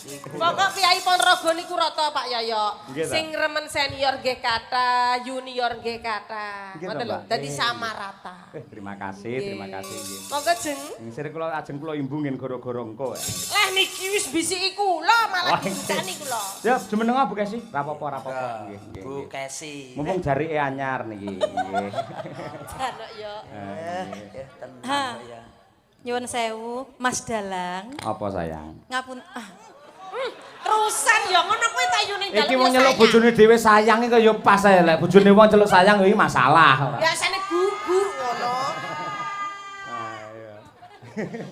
Speaker 3: Pokok Piyai Ponorogo niku rata Pak Yoyo.
Speaker 1: Nggih, Ta.
Speaker 3: Sing remen senior nggih kata, junior nggih kata.
Speaker 1: Nggih, Ta,
Speaker 3: Ngoten lho,
Speaker 1: Mbak.
Speaker 3: dadi sama rata.
Speaker 1: Terima kasih nggih.
Speaker 3: Monggo jeng.
Speaker 1: Sir kula ajeng kula imbungin gara-gara engko.
Speaker 3: Lah niki wis bisiki kula malah dicani kula.
Speaker 1: Ya jumeneng Bu Kesi? Rapopo. Nggih, nggih.
Speaker 2: Bu Kesi.
Speaker 1: Mumpung jarike anyar niki. Nggih.
Speaker 3: Janak yo.
Speaker 2: Tenang ya.
Speaker 7: Nyuwun sewu, Mas Dalang.
Speaker 1: Apa sayang?
Speaker 7: Ngapun
Speaker 3: Terusan ya ngono kuwi tayune dalem.
Speaker 1: Iki wong nyeluk bojone dhewe sayang iki ya pas ae lek bojone wong celuk sayang iki masalah ora.
Speaker 3: Biasane gugur ngono.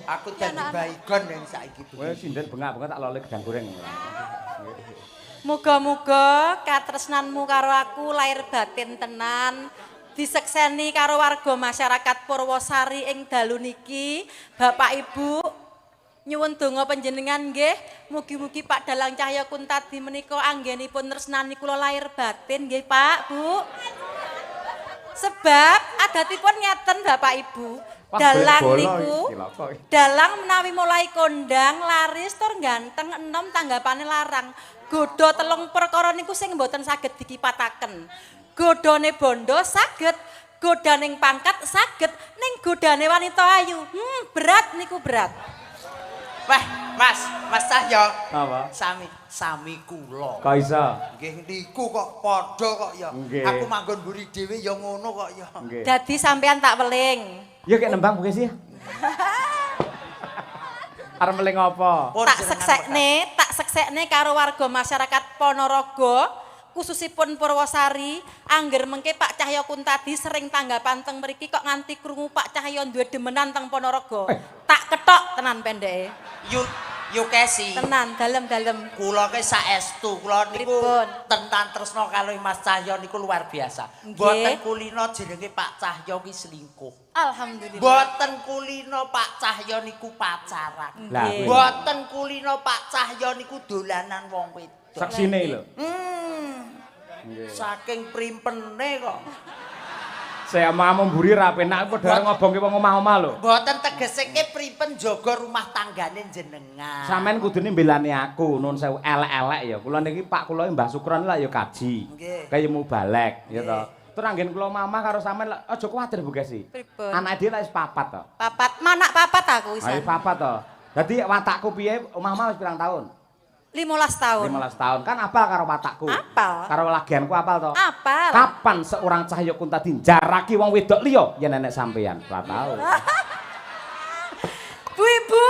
Speaker 2: Aku dadi baygon yang saiki Bu.
Speaker 1: Kowe sinden bengak-bengak tak lole gedang goreng.
Speaker 7: muga-muga katresnanmu karo aku lahir batin tenan. Disekseni karo warga masyarakat Purwosari ing dalu niki. Bapak Ibu nyuwun donga panjenengan nggih, mugi-mugi Pak Dalang Cahya Kuntadi menika anggenipun tresnani kula lahir batin nggih Pak, Bu. Sebab adatipun ngeten Bapak Ibu, dalang niku dalang menawi mulai kondang laris tur ganteng enom tanggapane larang. Godha telung perkara niku sing mboten saged dikipataken. Godhane bondo saged, godaning pangkat saged, ning godane wanita ayu. Berat niku berat.
Speaker 2: Wah, Mas Cahyo.
Speaker 1: Apa?
Speaker 2: Sami kula.
Speaker 1: Kok iso?
Speaker 2: Nggih niku kok padha kok ya.
Speaker 1: Nggih.
Speaker 2: Aku manggon mburi dhewe ya ngono kok ya.
Speaker 1: Nggih.
Speaker 7: Dadi sampean tak weling.
Speaker 1: Ya kayak nembang Bu Kesi ya. Arep meling apa?
Speaker 2: Pun
Speaker 7: Tak
Speaker 2: jenengan
Speaker 7: seksekne karo warga masyarakat Ponorogo, khususipun Purwosari, angger mengke Pak Cahyo Kuntadi sering tanggapan teng mriki kok nganti krungu Pak Cahyo duwe demenan teng Ponorogo. Tak ketok tenan pendeke.
Speaker 2: Yuk Kesi.
Speaker 7: Tenan dalem-dalem.
Speaker 2: Kula ke saestu, kula niku
Speaker 7: Pripun?
Speaker 2: tentang tresno karo Mas Cahyo niku luar biasa.
Speaker 7: Nggih.
Speaker 2: Mboten kulino jenenge Pak Cahyo ki selingkuh.
Speaker 7: Alhamdulillah.
Speaker 2: Mboten kulino Pak Cahyo niku pacaran.
Speaker 1: Lah,
Speaker 7: Nggih.
Speaker 2: Mboten kulino Pak Cahyo niku dolanan wong wedok.
Speaker 1: Saksine lho.
Speaker 2: Saking primpene kok.
Speaker 1: Saya mau memburi ra penak padha ngobongke wong omah-omah lho.
Speaker 2: Mboten tegeseke pripen jaga rumah tanggane jenengan.
Speaker 1: Sampeyan kudune mbelani aku, nun sewu elek-elek ya. Kula niki Pak kula Mbah Sukron lah ya kaji.
Speaker 2: Nggih.
Speaker 1: Kaya mu balek ya to. Terus anggen kula mamah karo sampean aja kuwatir Bu Kesi.
Speaker 7: Pripun?
Speaker 1: Anake dhewe wis papat to.
Speaker 7: Papat, manak papat aku
Speaker 1: Ayo
Speaker 7: wisan.
Speaker 1: papat to. Dadi watakku piye omah-omah wis pirang tahun?
Speaker 7: 15 tahun.
Speaker 1: 15 tahun. Kan apal karo watakku.
Speaker 7: Apal.
Speaker 1: Karo lagianku apal to.
Speaker 7: Apal.
Speaker 1: Kapan seorang Cahyo Kuntadi jaraki wong wedok liya yen nenek sampeyan? Ora tau.
Speaker 7: Bu Ibu,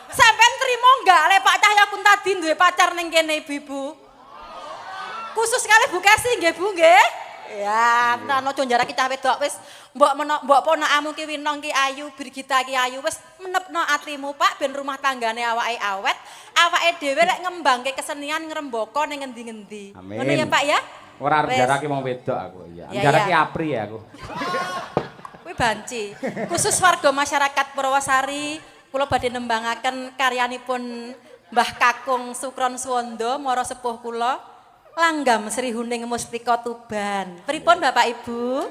Speaker 7: sampean trimo enggak le Pak Cahyo Kuntadi duwe pacar ning kene Ibu? Khusus kali Bu Kesi nggih Bu nggih? Ya, tenan aja njaraki cah wedok wis mbok ponakamu ki Winong ki ayu, Brigita ki ayu wis menepno atimu Pak ben rumah tanggane awake awet, awake dhewe lek ngembangke kesenian ngrembaka ning ngendi-ngendi.
Speaker 1: Amin.
Speaker 7: Ngono ya Pak ya?
Speaker 1: Ora arep
Speaker 7: Wes.
Speaker 1: jaraki wong wedok aku iya.
Speaker 7: Ya,
Speaker 1: Jaraki
Speaker 7: ya.
Speaker 1: apri ya aku.
Speaker 7: Kuwi banci. Khusus warga masyarakat Purwosari, kula badhe nembangaken karyanipun Mbah Kakung Sukron Suwondo, mara sepuh kula. Langgam Sri Huning Mustika Tuban. Pripun Bapak Ibu?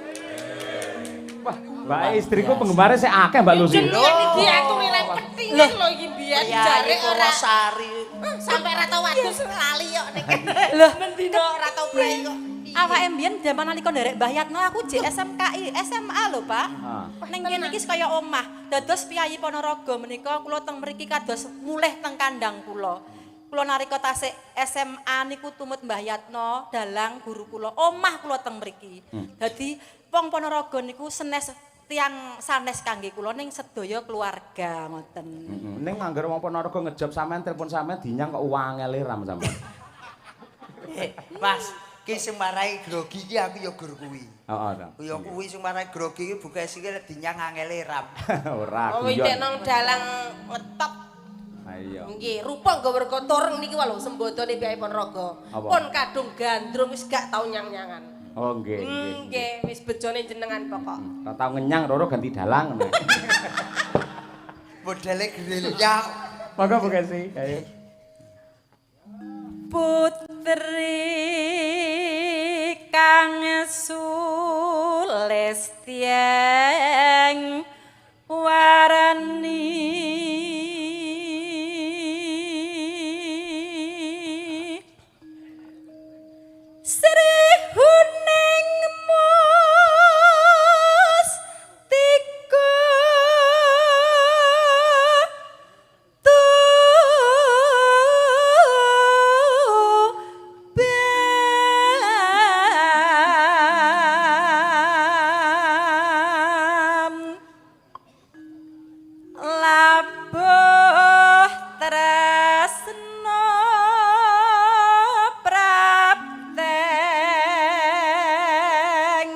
Speaker 1: Wah, Mbak istriku penggemarnya sik akeh Mbak Lucy.
Speaker 3: Jenengan iki aku milih ketingin lho iki biyen jare ora
Speaker 2: Purwosari.
Speaker 3: sampai ra tau wadus lali kok nek.
Speaker 7: Loh,
Speaker 3: Mendino ora tau prei kok.
Speaker 7: awake mbiyen jaman nalika nderek Mbah Yatno aku jek SMKI, SMA lho, Pak. Ning kene iki kaya omah. Dados piyayi Ponorogo menika kula teng mriki kados mulih teng kandhang kula. Kula nalika tasik SMA niku tumut Mbah Yatno, dalang guru kula, omah kula teng mriki. Dadi wong Ponorogo niku senes tiang sanes kangge kula ning sedaya keluarga ngoten.
Speaker 1: Ning anggar wong Ponorogo ngejob sampean telepon sampean dinyang kok wangele ram sampean.
Speaker 2: Mas, ki sing marai grogi ki aku ya gur kuwi.
Speaker 1: Heeh to.
Speaker 2: Ya kuwi sing marai grogi ki Bu Kesi ki dinyang angele ram.
Speaker 1: Ora
Speaker 3: Wong iki
Speaker 1: guyon.
Speaker 3: nang dalang ngetop.
Speaker 1: Ayo.
Speaker 3: Nggih, rupa nggawa rego toreng niki wae lho sembodone Piyayi Ponorogo.
Speaker 1: Apa?
Speaker 3: Pun kadung gandrung wis gak tau nyang-nyangan.
Speaker 1: Oh nggih nggih.
Speaker 3: Nggih, wis bejone jenengan pokok.
Speaker 1: Ora tau ngenyang loro ganti dalang ngono.
Speaker 2: Modele gerilya.
Speaker 1: Monggo Bu Kesi, ayo.
Speaker 7: Putri kang sulestiyang warani Sri Huning Mustika Tuban labuh tresno prapteng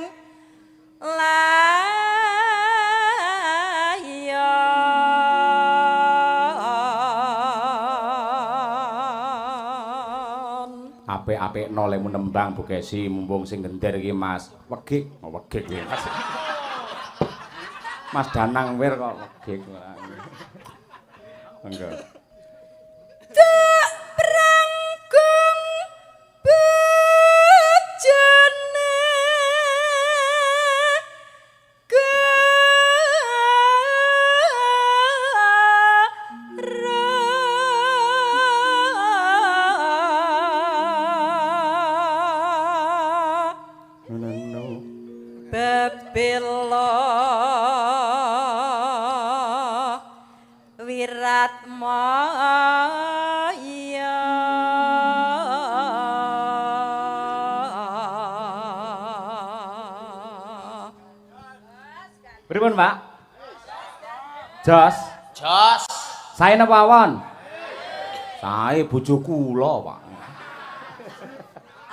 Speaker 7: layon.
Speaker 1: Apik-apik no lemu nembang Bu Kesi mumpung sing gender iki Mas. Wegik, wegik kuwi Mas. Mas Danang wir kok wegik ora. Monggo.
Speaker 7: Tak prangkung bejane
Speaker 1: Ngono.
Speaker 7: Bebelo wirat
Speaker 1: Pripun, Pak? Jos.
Speaker 2: Jos.
Speaker 1: Sae napa awon? Sae bojo kula, Pak.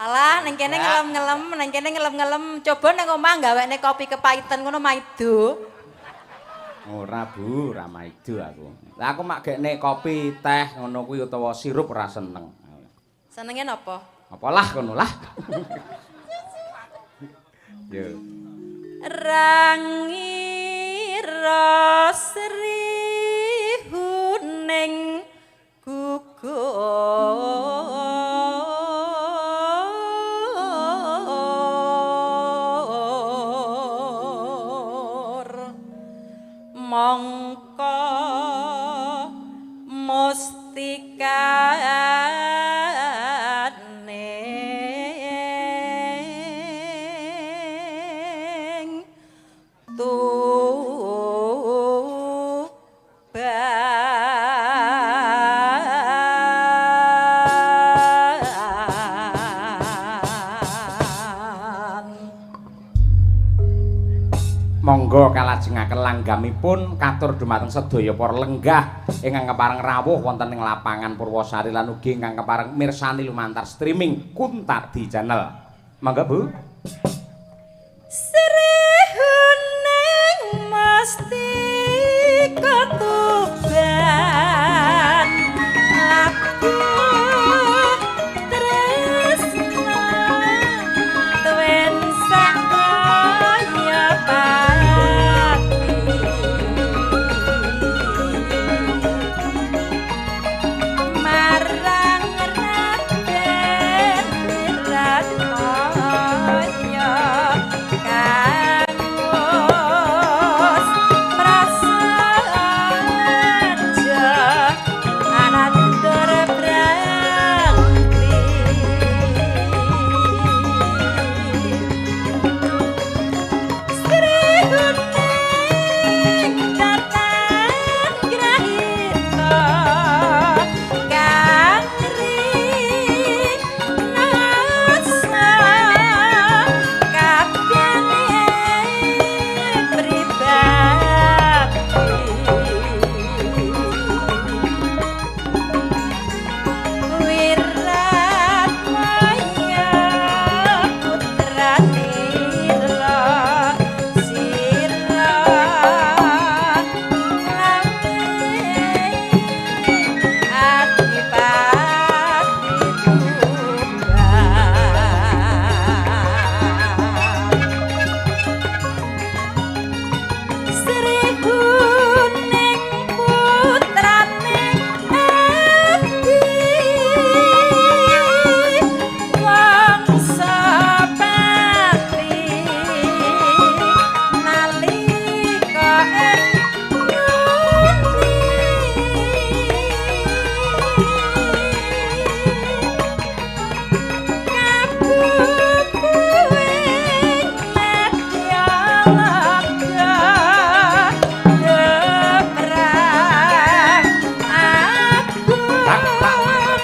Speaker 8: Alah, neng kene ngelem-ngelem, coba neng omah gawekne kopi kepahitan ngono maido.
Speaker 1: Ora, Bu, ora maido aku. Lah aku mak gekne kopi, teh ngono kuwi utawa sirup ora seneng.
Speaker 8: Senenge napa?
Speaker 1: Apalah ngono lah. Yo.
Speaker 8: Rangi rosri huning gugur mongko mustikaning
Speaker 1: Monggo kalajengaken langgamipun katur dumateng sedaya para lenggah ingkang kepareng rawuh wonten ing lapangan Purwosari lan ugi ingkang kepareng mirsani lumantar streaming Kuntardi Channel. Monggo, Bu.
Speaker 8: Srihuning mesti ketuban laku tresna tuen sakaya pati marang Raden Wiratmaya kangos prasaja anandur brangkri Sri Huning Tatan Grahita kang rinasa kabehane pribadi Wiratmaya putrane Nira sira adipati Tuban Sri Huning putrane Adi wangsa pati nalika kabukuing medya laga deprang aku lawan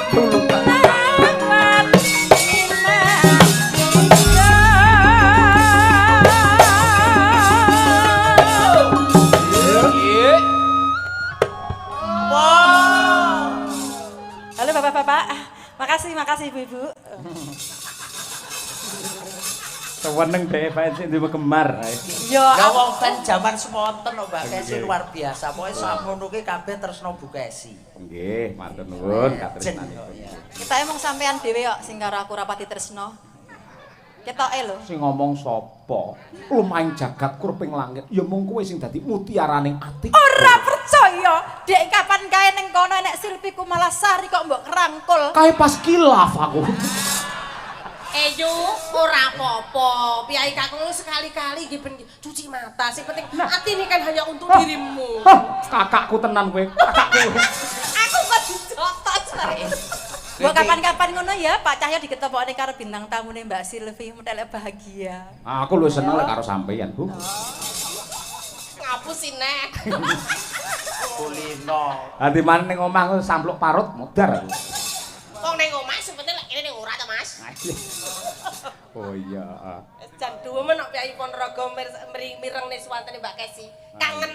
Speaker 8: Halo bapak-bapak, makasih ibu-ibu.
Speaker 1: Seweneng dhewe fans sing duwe gemar.
Speaker 8: Yo,
Speaker 2: Ya wong fan jaman semonten lho Mbak Kesi luar biasa. Pokoke sakmono ki kabeh tresno Bu Kesi.
Speaker 1: Nggih, matur nuwun katresnanipun.
Speaker 8: kita emang sampean dhewe kok sing karo aku rapati tresno. Ketoke lho.
Speaker 1: Sing ngomong sapa? Lumaing jagat kurping langit. Ya mung kowe sing dadi mutiaraning ati.
Speaker 8: Ora percaya, Dek kapan kae ning kono enek Silpiku Malasari kok mbok ngerangkul.
Speaker 1: Kae pas kilaf aku.
Speaker 3: Yu, ora apa-apa. Piyai kakung sekali-kali nggih ben cuci mata. Sing penting hati ini kan hanya untuk dirimu.
Speaker 1: Kakakku tenan kowe, kakakku.
Speaker 3: Aku kok dijotos sare.
Speaker 8: Mbok kapan-kapan ngono ya, Pak Cahya diketopokne karo bintang tamune Mbak Silvi, mentelek bahagia.
Speaker 1: Aku luwih seneng lek karo sampeyan, Bu.
Speaker 3: Ngapusi nek.
Speaker 2: Kulino.
Speaker 1: Ati man ning omah sampluk parut modar aku.
Speaker 3: Wong ning omah sing penting lek kene ning ora ta, Mas.
Speaker 1: Oh iya.
Speaker 3: Jan duwemen kok Kyai Ponorogo mirengne suwantene Mbak Kesi. Kangen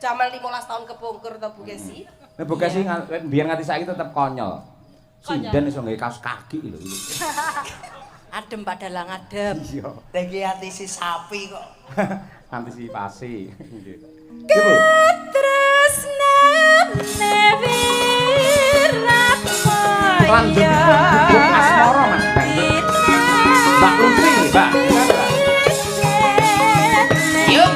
Speaker 3: jaman 15 tahun kepungkur to Bu Kesi.
Speaker 1: Nek Bu Kesi biyen nganti saiki tetep konyol. Sinden iso nggawe kaos kaki lho.
Speaker 8: Adem Pak Dalang adem.
Speaker 1: Iya.
Speaker 2: Teki antisi sapi kok.
Speaker 1: Antisipasi.
Speaker 8: Tresnane wirat
Speaker 1: Lanjut Bu Asmoro Mas. Mbak Lutfi, Mbak.
Speaker 8: Yuk.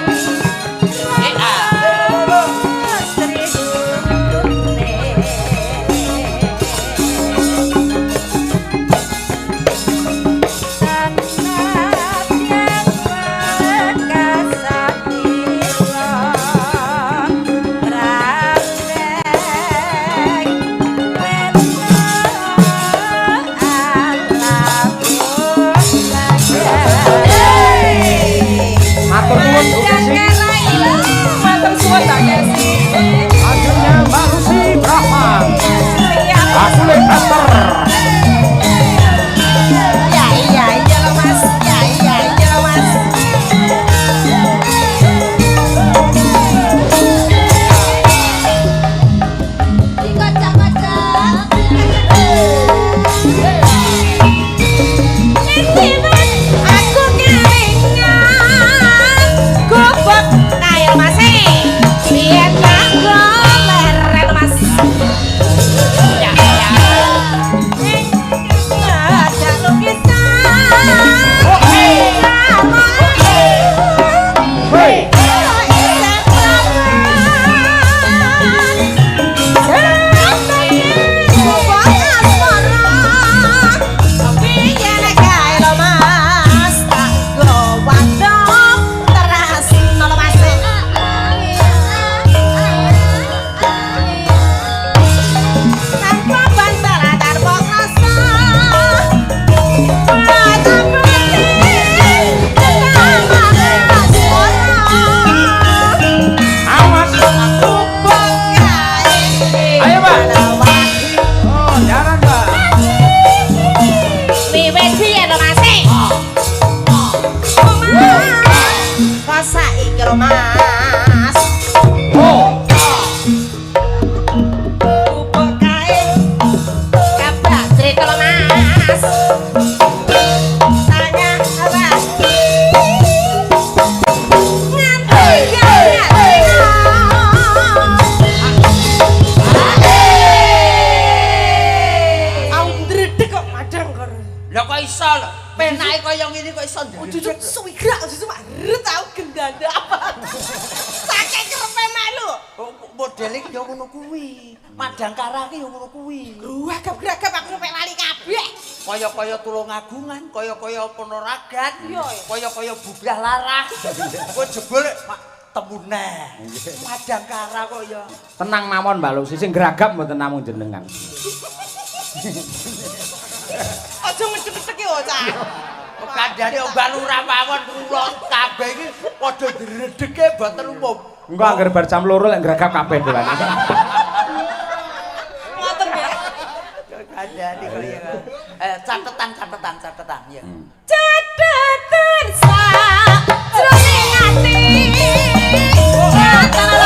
Speaker 1: Matur nuwun Bu Kesi.
Speaker 3: Matur suwun Mbak Kesi.
Speaker 1: Akhirnya Mbak Lucy Brahman. Asli Master.
Speaker 3: Ya iya loh Mas. Ya iya loh Mas. Aku kelingan gubuk kayak Mas. Biar tak goler Mas. Ya. Ada lukisan.
Speaker 1: Hei. Awas. Ayo Mbak. Oh, jalan Mbak.
Speaker 3: Wiwit piye to Mas? Kok saiki lho Mas?
Speaker 1: Oh.
Speaker 3: Bubuk kae kabak cerita lho Mas. Tanya apa? Ndredeg kok madang karo.
Speaker 2: Lah kok iso lho. Penake kaya ngene kok iso
Speaker 3: Jujur suwigrak susu ret tau gendanda apa. Saking kerepe melu.
Speaker 2: Modele ki ya ngono kuwi. Madangkara ki ya ngono kuwi.
Speaker 3: Gragap aku sampe lali kabeh.
Speaker 2: Kaya-kaya Tulungagungan, kaya-kaya Ponorogan,
Speaker 3: Iya.
Speaker 2: kaya-kaya Bubrah Larang. Kok jebul temu neh. Madangkara kok ya.
Speaker 1: Tenang mawon Mbak Lucy, sing gragap mboten namung jenengan.
Speaker 3: Aja ngecek-ngecek yo, Cak.
Speaker 2: Kandhane Mbak Lurah mawon kula kabeh iki padha dredege boten umum.
Speaker 1: Engko angger bar jam 2 lek gragap kabeh dolan.
Speaker 3: Ngoten nggih.
Speaker 2: Kandhane kaya catetan ya.
Speaker 3: Catetan sak jroning ati. Catetan